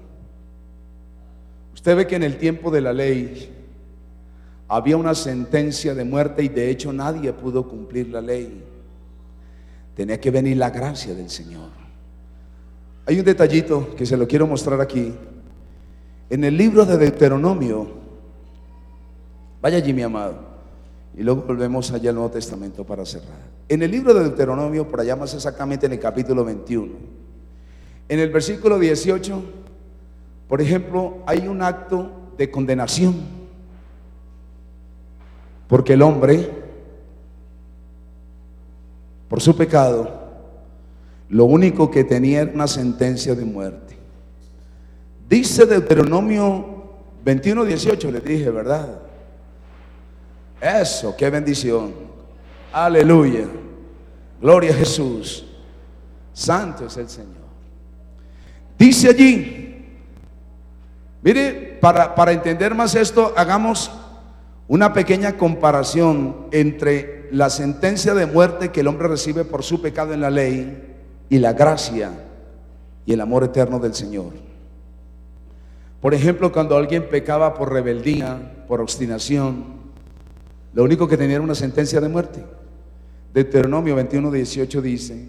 Usted ve que en el tiempo de la ley había una sentencia de muerte y de hecho nadie pudo cumplir la ley. Tenía que venir la gracia del Señor. Hay un detallito que se lo quiero mostrar aquí. En el libro de Deuteronomio, vaya allí mi amado, y luego volvemos allá al Nuevo Testamento para cerrar. En el libro de Deuteronomio, por allá más exactamente en el capítulo 21, en el versículo 18, por ejemplo, hay un acto de condenación, porque el hombre, por su pecado, lo único que tenía era una sentencia de muerte. Dice Deuteronomio 21:18, les dije, ¿verdad? Eso, qué bendición. Aleluya. Gloria a Jesús. Santo es el Señor. Dice allí, mire, para entender más esto, hagamos una pequeña comparación entre la sentencia de muerte que el hombre recibe por su pecado en la ley y la gracia y el amor eterno del Señor. Por ejemplo, cuando alguien pecaba por rebeldía, por obstinación, lo único que tenía era una sentencia de muerte. Deuteronomio 21:18 dice: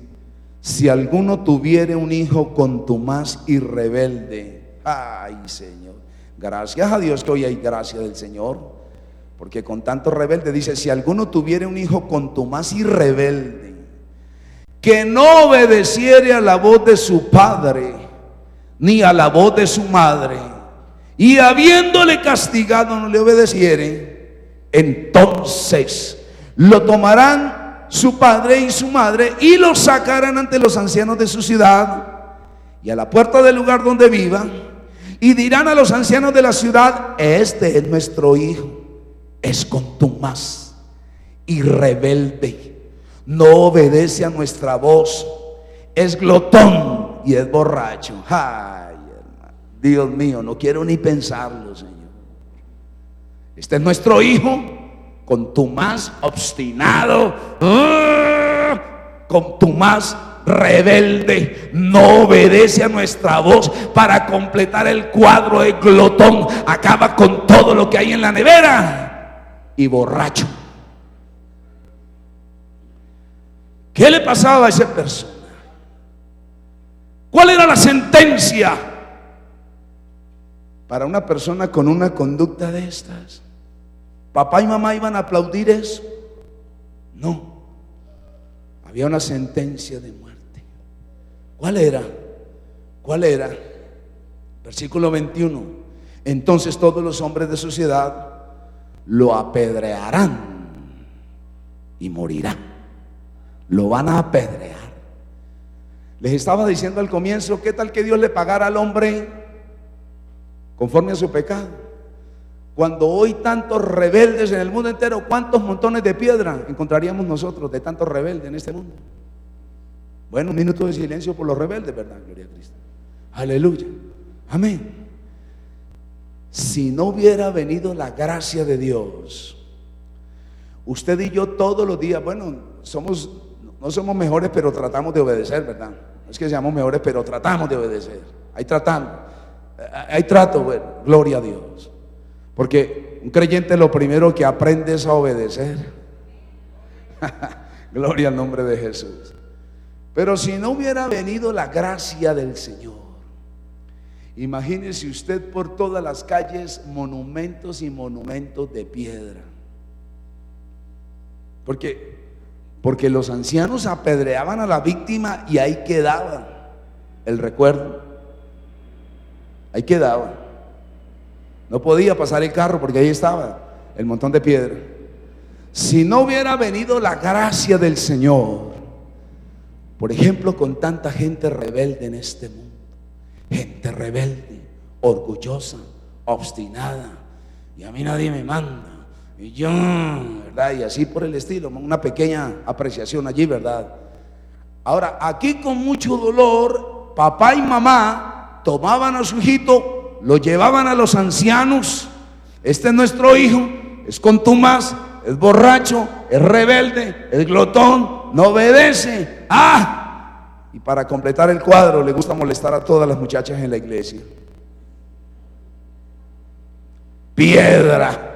si alguno tuviere un hijo contumaz y rebelde. Ay, Señor, gracias a Dios que hoy hay gracia del Señor, porque con tanto rebelde dice: si alguno tuviere un hijo contumaz y rebelde, que no obedeciere a la voz de su padre ni a la voz de su madre, y habiéndole castigado no le obedeciere, entonces lo tomarán su padre y su madre y lo sacarán ante los ancianos de su ciudad y a la puerta del lugar donde viva, y dirán a los ancianos de la ciudad: este es nuestro hijo, es contumaz y rebelde, no obedece a nuestra voz, es glotón y es borracho. Ay, hermano, Dios mío, no quiero ni pensarlo, Señor. Este es nuestro hijo, contumaz, obstinado, contumaz, rebelde, no obedece a nuestra voz. Para completar el cuadro de glotón, acaba con todo lo que hay en la nevera, y borracho. ¿Qué le pasaba a esa persona? ¿Cuál era la sentencia para una persona con una conducta de estas? ¿Papá y mamá iban a aplaudir eso? No. Había una sentencia de muerte. ¿Cuál era? ¿Cuál era? Versículo 21. Entonces todos los hombres de su ciudad lo apedrearán y morirá. Lo van a apedrear. Les estaba diciendo al comienzo, ¿qué tal que Dios le pagara al hombre conforme a su pecado? Cuando hoy tantos rebeldes en el mundo entero, ¿cuántos montones de piedra encontraríamos nosotros de tantos rebeldes en este mundo? Bueno, un minuto de silencio por los rebeldes, ¿verdad? Gloria a Cristo. Aleluya. Amén. Si no hubiera venido la gracia de Dios, usted y yo todos los días, bueno, no somos mejores, pero tratamos de obedecer, ¿verdad? No es que seamos mejores, pero tratamos de obedecer. Ahí tratamos. Hay trato, bueno, gloria a Dios. Porque un creyente lo primero que aprende es a obedecer. Gloria al nombre de Jesús. Pero si no hubiera venido la gracia del Señor, imagínese usted por todas las calles monumentos y monumentos de piedra. Porque los ancianos apedreaban a la víctima y ahí quedaban. el recuerdo. Ahí quedaba. No podía pasar el carro porque ahí estaba el montón de piedra. Si no hubiera venido la gracia del Señor, por ejemplo, con tanta gente rebelde en este mundo, gente rebelde, orgullosa, obstinada, y a mí nadie me manda, y yo, ¿verdad? Y así por el estilo, una pequeña apreciación allí, ¿verdad? Ahora, aquí con mucho dolor, papá y mamá tomaban a su hijito, lo llevaban a los ancianos. Este es nuestro hijo, es contumaz, es borracho, es rebelde, es glotón, no obedece. Y para completar el cuadro, le gusta molestar a todas las muchachas en la iglesia. Piedra.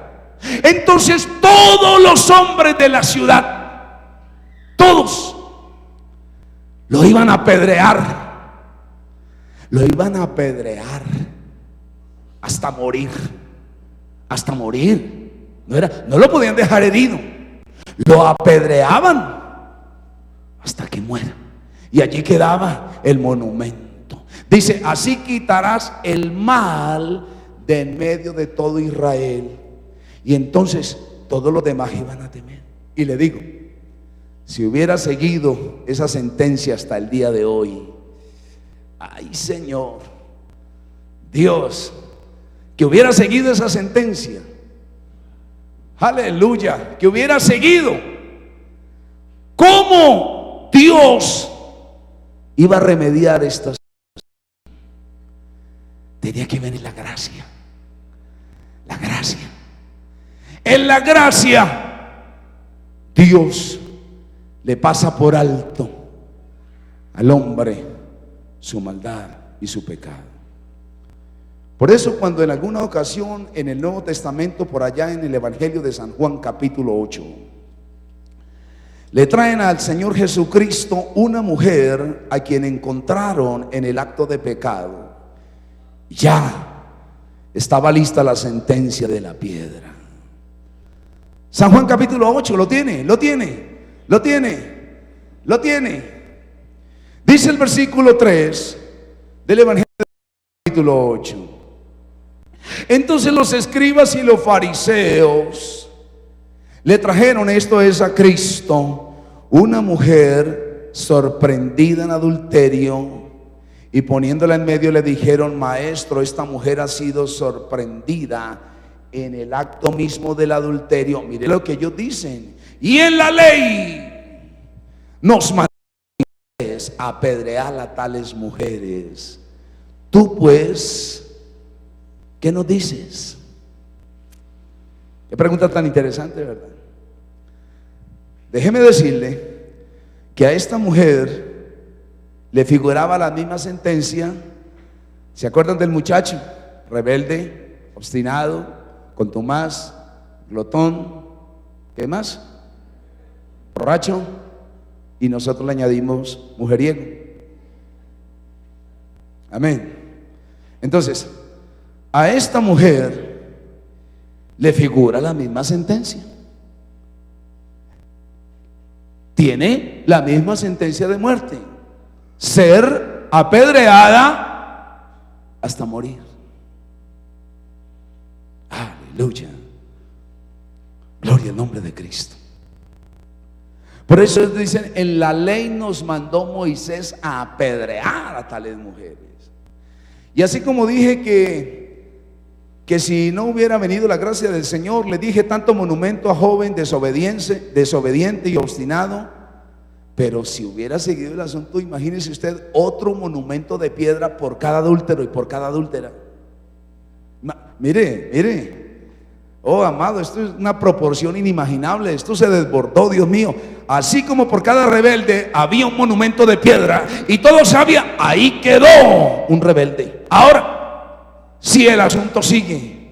Entonces todos los hombres de la ciudad, todos, lo iban a apedrear. Lo iban a apedrear hasta morir. Hasta morir. No lo podían dejar herido. Lo apedreaban hasta que muera. Y allí quedaba el monumento. Dice, así quitarás el mal de en medio de todo Israel. Y entonces todos los demás iban a temer. Y le digo, si hubiera seguido esa sentencia hasta el día de hoy, ay Señor, Dios, que hubiera seguido esa sentencia, aleluya, que hubiera seguido, ¿cómo Dios iba a remediar estas cosas? Tenía que venir la gracia. La gracia. En la gracia, Dios le pasa por alto al hombre su maldad y su pecado. Por eso cuando en alguna ocasión en el Nuevo Testamento, por allá en el Evangelio de San Juan capítulo 8, le traen al Señor Jesucristo una mujer a quien encontraron en el acto de pecado, ya estaba lista la sentencia de la piedra. San Juan capítulo 8, lo tiene. Dice el versículo 3 del Evangelio de capítulo 8. Entonces los escribas y los fariseos le trajeron, esto es a Cristo, una mujer sorprendida en adulterio, y poniéndola en medio le dijeron, maestro, esta mujer ha sido sorprendida en el acto mismo del adulterio. Mire lo que ellos dicen. Y en la ley nos mandó a apedrear a tales mujeres. Tú pues, ¿qué nos dices? Qué pregunta tan interesante, ¿verdad? Déjeme decirle que a esta mujer le figuraba la misma sentencia. ¿Se acuerdan del muchacho? Rebelde, obstinado, contumaz, glotón, ¿qué más? Borracho, y nosotros le añadimos mujeriego. Amén. Entonces, a esta mujer le figura la misma sentencia. Tiene la misma sentencia de muerte: ser apedreada hasta morir. Aleluya. Gloria al nombre de Cristo. Por eso dicen, en la ley nos mandó Moisés a apedrear a tales mujeres. Y así como dije que si no hubiera venido la gracia del Señor, le dije tanto monumento a joven desobediente y obstinado. Pero si hubiera seguido el asunto, imagínese usted otro monumento de piedra por cada adúltero y por cada adúltera. Mire. Oh, amado, esto es una proporción inimaginable. Esto se desbordó, Dios mío. Así como por cada rebelde había un monumento de piedra y todo sabía, ahí quedó un rebelde. Ahora, si el asunto sigue,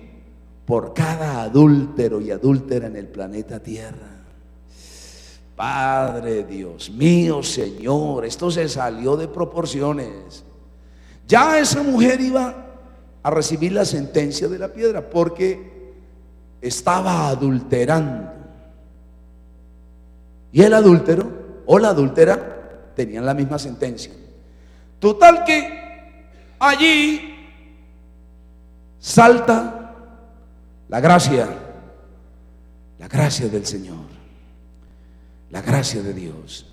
por cada adúltero y adúltera en el planeta Tierra. Padre Dios mío, Señor, esto se salió de proporciones. Ya esa mujer iba a recibir la sentencia de la piedra porque estaba adulterando. Y el adúltero o la adúltera tenían la misma sentencia. Total que allí salta la gracia del Señor, la gracia de Dios.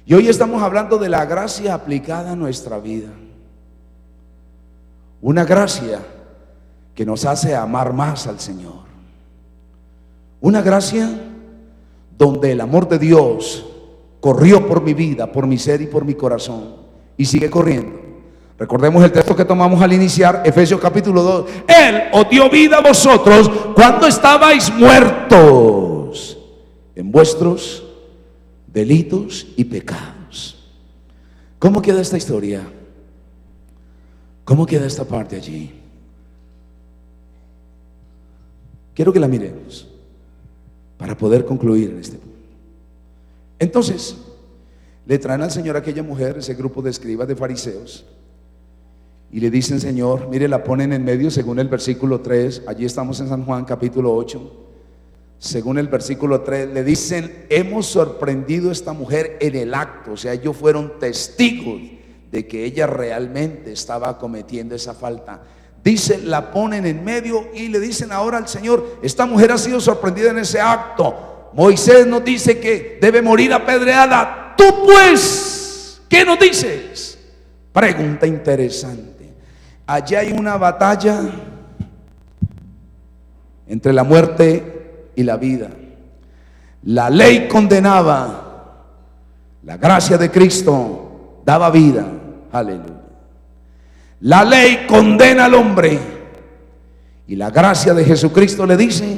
Y hoy estamos hablando de la gracia aplicada a nuestra vida. Una gracia que nos hace amar más al Señor. Una gracia donde el amor de Dios corrió por mi vida, por mi ser y por mi corazón, y sigue corriendo. Recordemos el texto que tomamos al iniciar, Efesios capítulo 2. Él os dio vida a vosotros cuando estabais muertos en vuestros delitos y pecados. ¿Cómo queda esta historia? ¿Cómo queda esta parte allí? Quiero que la miremos para poder concluir en este punto. Entonces, le traen al Señor a aquella mujer, ese grupo de escribas, de fariseos, y le dicen: Señor, mire, la ponen en medio según el versículo 3. Allí estamos en San Juan capítulo 8. Según el versículo 3, le dicen: hemos sorprendido a esta mujer en el acto. O sea, ellos fueron testigos de que ella realmente estaba cometiendo esa falta. Dice, la ponen en medio y le dicen ahora al Señor: esta mujer ha sido sorprendida en ese acto. Moisés nos dice que debe morir apedreada. Tú pues, ¿qué nos dices? Pregunta interesante. Allí hay una batalla entre la muerte y la vida. La ley condenaba, la gracia de Cristo daba vida. Aleluya. La ley condena al hombre y la gracia de Jesucristo le dice: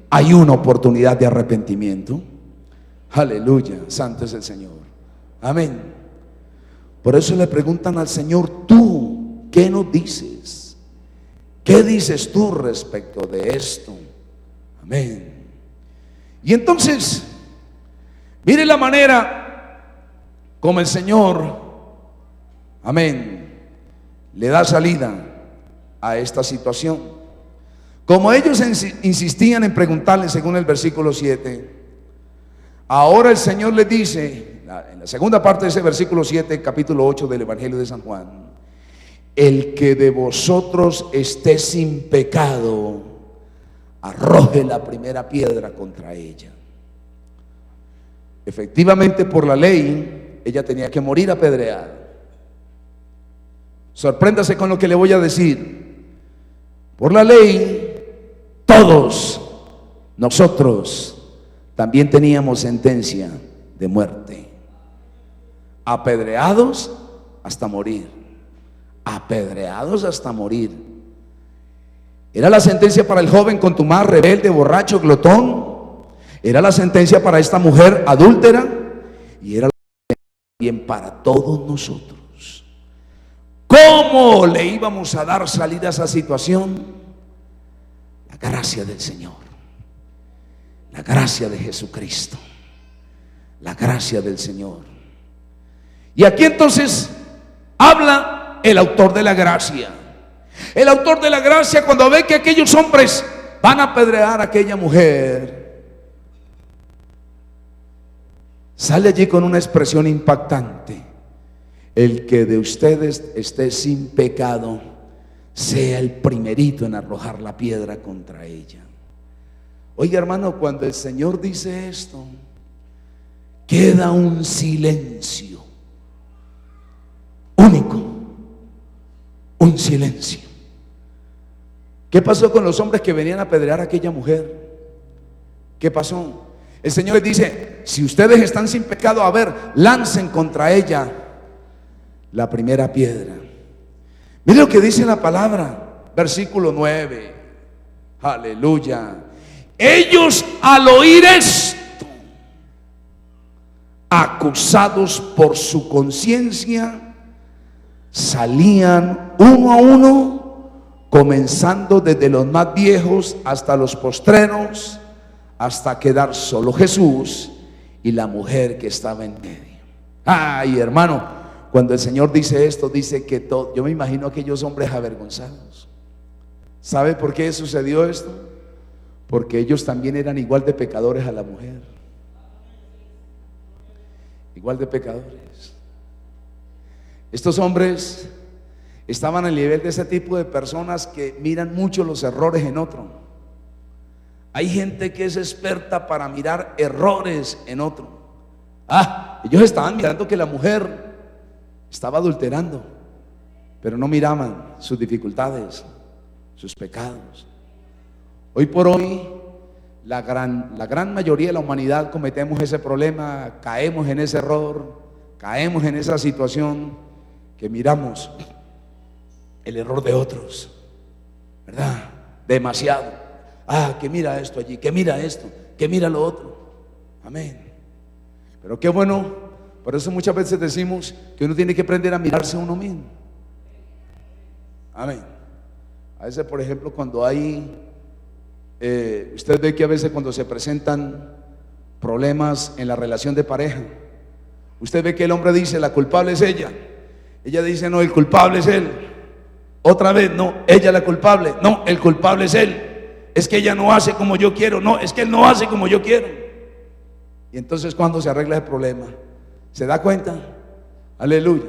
hay una oportunidad de arrepentimiento. Aleluya, santo es el Señor. Amén. Por eso le preguntan al Señor: tú, ¿qué nos dices? ¿Qué dices tú respecto de esto? Amén. Y entonces, mire la manera como el Señor, amén, le da salida a esta situación. Como ellos insistían en preguntarle, según el versículo 7, ahora el Señor les dice, en la segunda parte de ese versículo 7, capítulo 8 del Evangelio de San Juan: el que de vosotros esté sin pecado, arroje la primera piedra contra ella. Efectivamente, por la ley, ella tenía que morir apedreada. Sorpréndase con lo que le voy a decir. Por la ley, todos nosotros también teníamos sentencia de muerte, apedreados hasta morir, apedreados hasta morir. Era la sentencia para el joven contumaz, rebelde, borracho, glotón. Era la sentencia para esta mujer adúltera, y era la sentencia también para todos nosotros. ¿Cómo le íbamos a dar salida a esa situación? La gracia del Señor, la gracia de Jesucristo, la gracia del Señor. Y aquí entonces habla el autor de la gracia. El autor de la gracia, cuando ve que aquellos hombres van a apedrear a aquella mujer, sale allí con una expresión impactante: el que de ustedes esté sin pecado, sea el primerito en arrojar la piedra contra ella. Oiga, hermano, cuando el Señor dice esto, queda un silencio único, un silencio. ¿Qué pasó con los hombres que venían a apedrear a aquella mujer? ¿Qué pasó? El Señor les dice: si ustedes están sin pecado, a ver, lancen contra ella la primera piedra. Mire lo que dice la palabra, versículo 9. Aleluya. Ellos, al oír esto, acusados por su conciencia, salían uno a uno, comenzando desde los más viejos hasta los postreros, hasta quedar solo Jesús y la mujer que estaba en medio. Ay, hermano, cuando el Señor dice esto, dice que todo, yo me imagino a aquellos hombres avergonzados. ¿Sabe por qué sucedió esto? Porque ellos también eran igual de pecadores a la mujer. Igual de pecadores. Estos hombres estaban al nivel de ese tipo de personas que miran mucho los errores en otro. Hay gente que es experta para mirar errores en otro. Ellos estaban mirando que la mujer estaba adulterando, pero no miraban sus dificultades, sus pecados. Hoy por hoy la gran mayoría de la humanidad cometemos ese problema, caemos en ese error, caemos en esa situación que miramos el error de otros, ¿verdad? Demasiado. Que mira esto allí, que mira esto, que mira lo otro. Amén. Pero qué bueno, por eso muchas veces decimos que uno tiene que aprender a mirarse a uno mismo. Amén. A veces, por ejemplo, cuando hay usted ve que a veces cuando se presentan problemas en la relación de pareja, usted ve que el hombre dice la culpable es ella. Ella dice no, el culpable es él. Otra vez no, ella es la culpable. No, el culpable es él. Es que ella no hace como yo quiero. No, es que él no hace como yo quiero. Y entonces cuando se arregla el problema, ¿se da cuenta? Aleluya.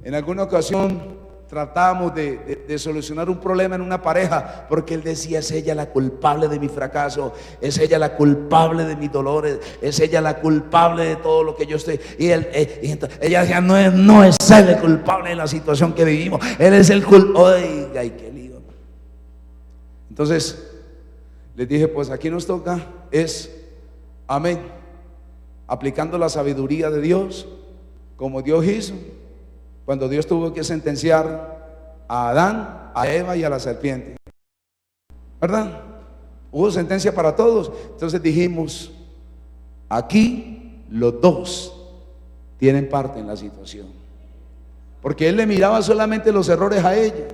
En alguna ocasión tratamos de solucionar un problema en una pareja, porque él decía, es ella la culpable de mi fracaso, es ella la culpable de mis dolores, es ella la culpable de todo lo que yo estoy. Y ella decía, no es él el culpable de la situación que vivimos, él es el culpable. Oiga, y qué lío. Entonces les dije, pues aquí nos toca amén, aplicando la sabiduría de Dios, como Dios hizo cuando Dios tuvo que sentenciar a Adán, a Eva y a la serpiente, ¿verdad? Hubo sentencia para todos. Entonces dijimos, aquí los dos tienen parte en la situación, porque él le miraba solamente los errores a ella.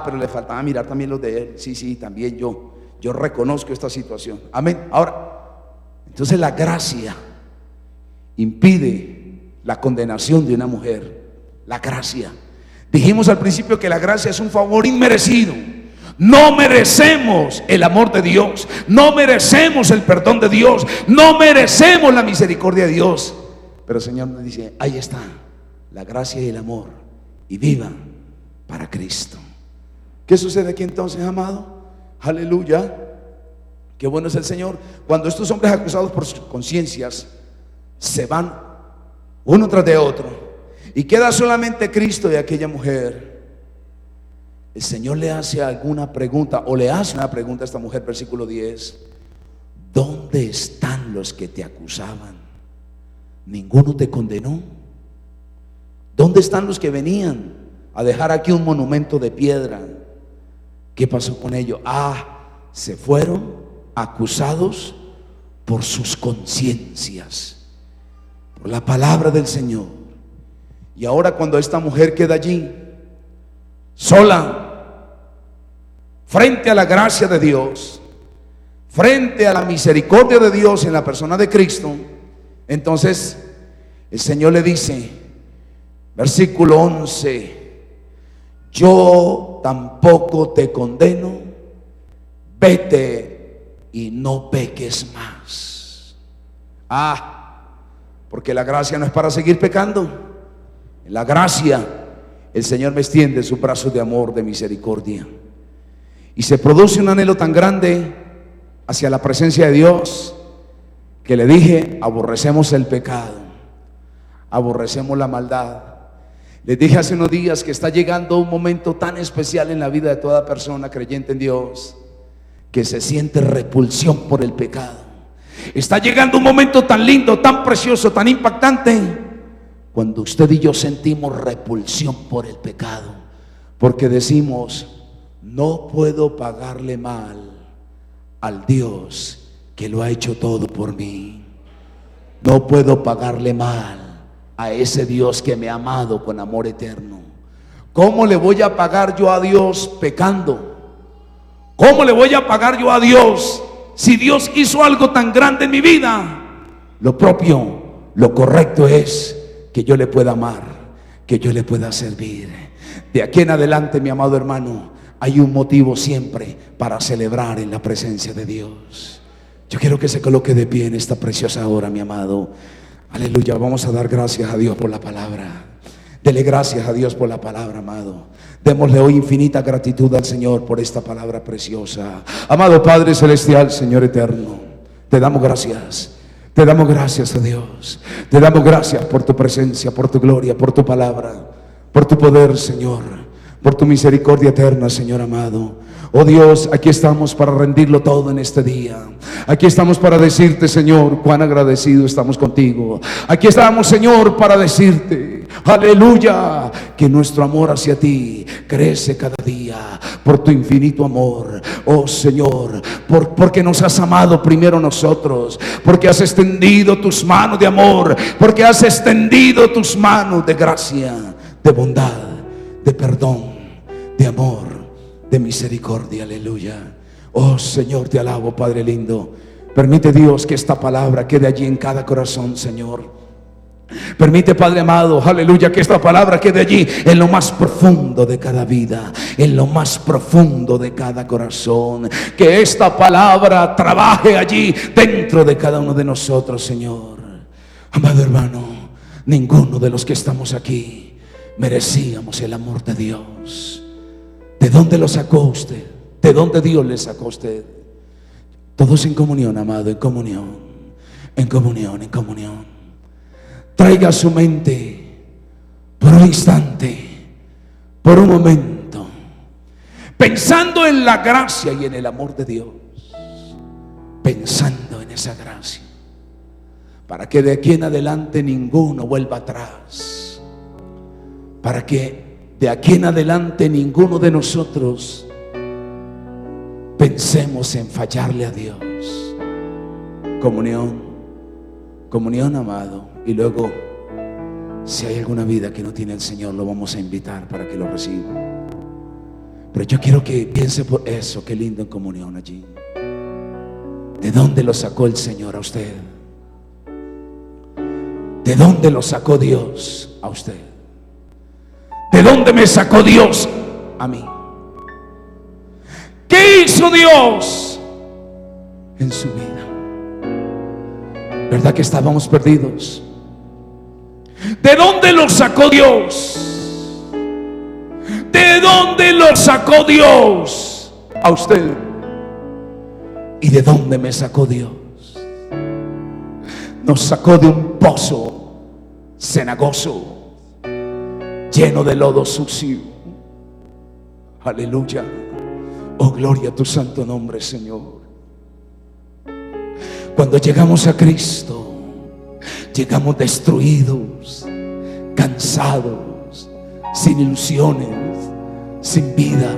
Pero le faltaba mirar también los de él. Sí, también yo reconozco esta situación. Amén. Ahora, entonces la gracia impide la condenación de una mujer. La gracia. Dijimos al principio que la gracia es un favor inmerecido. No merecemos el amor de Dios, no merecemos el perdón de Dios, no merecemos la misericordia de Dios, pero el Señor nos dice, ahí está la gracia y el amor, y viva para Cristo. ¿Qué sucede aquí entonces, amado? Aleluya. Qué bueno es el Señor. Cuando estos hombres acusados por sus conciencias se van uno tras de otro y queda solamente Cristo y aquella mujer, el Señor le hace alguna pregunta, o le hace una pregunta a esta mujer, versículo 10. ¿Dónde están los que te acusaban? ¿Ninguno te condenó? ¿Dónde están los que venían a dejar aquí un monumento de piedra? ¿Qué pasó con ellos? Se fueron acusados por sus conciencias, por la palabra del Señor. Y ahora cuando esta mujer queda allí sola, frente a la gracia de Dios, frente a la misericordia de Dios en la persona de Cristo, entonces el Señor le dice, versículo 11, yo tampoco te condeno, vete y no peques más. Porque la gracia no es para seguir pecando. En la gracia el Señor me extiende sus brazos de amor, de misericordia, y se produce un anhelo tan grande hacia la presencia de Dios que le dije, aborrecemos el pecado, aborrecemos la maldad. Les dije hace unos días que está llegando un momento tan especial en la vida de toda persona creyente en Dios, que se siente repulsión por el pecado. Está llegando un momento tan lindo, tan precioso, tan impactante, cuando usted y yo sentimos repulsión por el pecado, porque decimos, no puedo pagarle mal al Dios que lo ha hecho todo por mí. No puedo pagarle mal a ese Dios que me ha amado con amor eterno. ¿Cómo le voy a pagar yo a Dios pecando? ¿Cómo le voy a pagar yo a Dios si Dios hizo algo tan grande en mi vida? Lo propio, lo correcto es que yo le pueda amar, que yo le pueda servir. De aquí en adelante, mi amado hermano, hay un motivo siempre para celebrar en la presencia de Dios. Yo quiero que se coloque de pie en esta preciosa hora, mi amado. Aleluya, vamos a dar gracias a Dios por la palabra. Dele gracias a Dios por la palabra, amado. Démosle hoy infinita gratitud al Señor por esta palabra preciosa. Amado Padre Celestial, Señor eterno, te damos gracias. Te damos gracias, a Dios. Te damos gracias por tu presencia, por tu gloria, por tu palabra, por tu poder, Señor, por tu misericordia eterna, Señor amado. Oh Dios, aquí estamos para rendirlo todo en este día. Aquí estamos para decirte, Señor, cuán agradecido estamos contigo. Aquí estamos, Señor, para decirte, aleluya, que nuestro amor hacia ti crece cada día por tu infinito amor. Oh Señor, porque nos has amado primero nosotros, porque has extendido tus manos de amor, porque has extendido tus manos de gracia, de bondad, de perdón, de amor, de misericordia, aleluya. Oh Señor, te alabo, Padre lindo. Permite, Dios, que esta palabra quede allí en cada corazón, Señor. Permite, Padre amado, aleluya, que esta palabra quede allí en lo más profundo de cada vida, en lo más profundo de cada corazón. Que esta palabra trabaje allí dentro de cada uno de nosotros, Señor. Amado hermano, ninguno de los que estamos aquí merecíamos el amor de Dios. ¿De dónde lo sacó usted? ¿De dónde Dios le sacó a usted? Todos en comunión, amado, en comunión, en comunión, en comunión. Traiga a su mente por un instante, por un momento, pensando en la gracia y en el amor de Dios, pensando en esa gracia, para que de aquí en adelante ninguno vuelva atrás, para que de aquí en adelante ninguno de nosotros pensemos en fallarle a Dios. Comunión, comunión, amado. Y luego, si hay alguna vida que no tiene el Señor, lo vamos a invitar para que lo reciba. Pero yo quiero que piense por eso. Qué lindo en comunión allí. ¿De dónde lo sacó el Señor a usted? ¿De dónde lo sacó Dios a usted? ¿De dónde me sacó Dios a mí? ¿Qué hizo Dios en su vida? ¿Verdad que estábamos perdidos? ¿De dónde lo sacó Dios? ¿De dónde lo sacó Dios a usted? ¿Y de dónde me sacó Dios? Nos sacó de un pozo cenagoso, lleno de lodo sucio. Aleluya. Oh, gloria a tu santo nombre, Señor. Cuando llegamos a Cristo, llegamos destruidos, cansados, sin ilusiones, sin vida.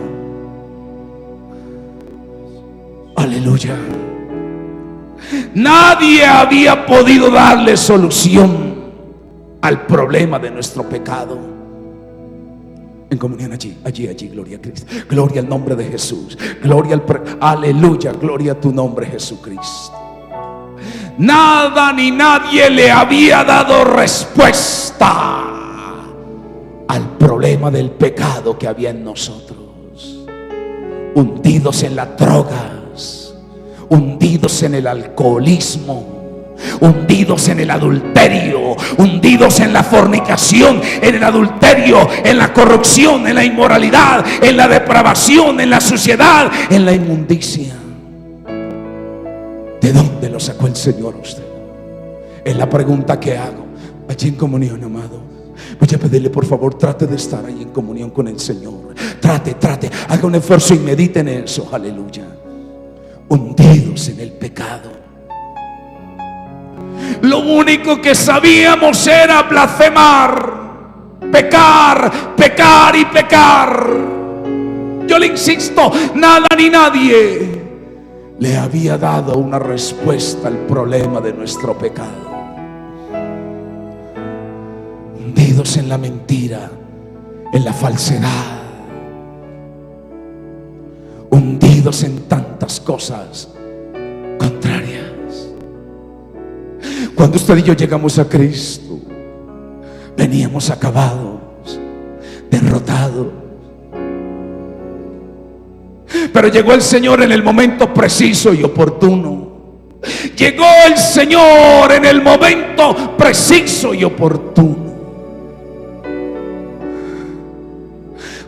Aleluya. Nadie había podido darle solución al problema de nuestro pecado. En comunión allí, gloria a Cristo. Gloria al nombre de Jesús. Aleluya, gloria a tu nombre, Jesucristo. Nada ni nadie le había dado respuesta al problema del pecado que había en nosotros. Hundidos en las drogas, hundidos en el alcoholismo, hundidos en el adulterio, hundidos en la fornicación, en el adulterio, en la corrupción, en la inmoralidad, en la depravación, en la suciedad, en la inmundicia. ¿De dónde lo sacó el Señor a usted? Es la pregunta que hago. Allí en comunión, amado, voy a pedirle, por favor, trate de estar ahí en comunión con el Señor. Trate, haga un esfuerzo y medite en eso. Aleluya. Hundidos en el pecado. Lo único que sabíamos era blasfemar, pecar y pecar. Yo le insisto, nada ni nadie le había dado una respuesta al problema de nuestro pecado. Hundidos en la mentira, en la falsedad, hundidos en tantas cosas contrarias. Cuando usted y yo llegamos a Cristo, veníamos acabados, derrotados. Pero llegó el Señor en el momento preciso y oportuno. Llegó el Señor en el momento preciso y oportuno.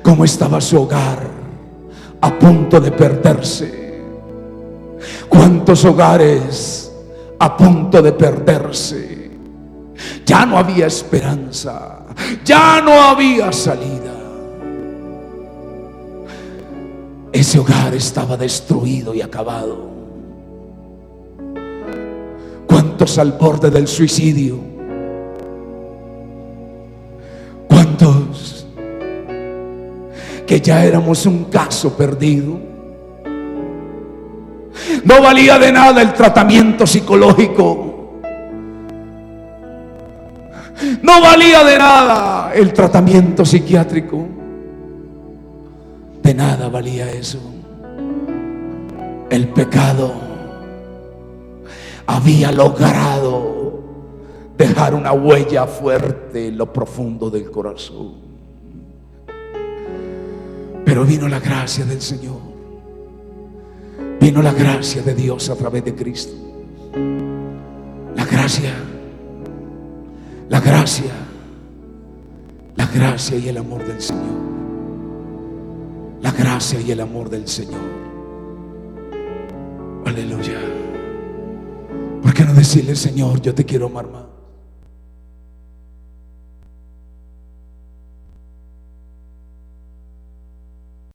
cómo estaba su hogar a punto de perderse. ¿Cuántos hogares a punto de perderse? Ya no había esperanza, ya no había salida. Ese hogar estaba destruido y acabado. ¿Cuántos al borde del suicidio? ¿Cuántos que ya éramos un caso perdido? No valía de nada el tratamiento psicológico, no valía de nada el tratamiento psiquiátrico, de nada valía eso. El pecado había logrado dejar una huella fuerte en lo profundo del corazón. Pero vino la gracia del Señor, vino la gracia de Dios a través de Cristo. La gracia, la gracia, la gracia y el amor del Señor. La gracia y el amor del Señor. Aleluya. ¿Por qué no decirle: Señor, yo te quiero amar más?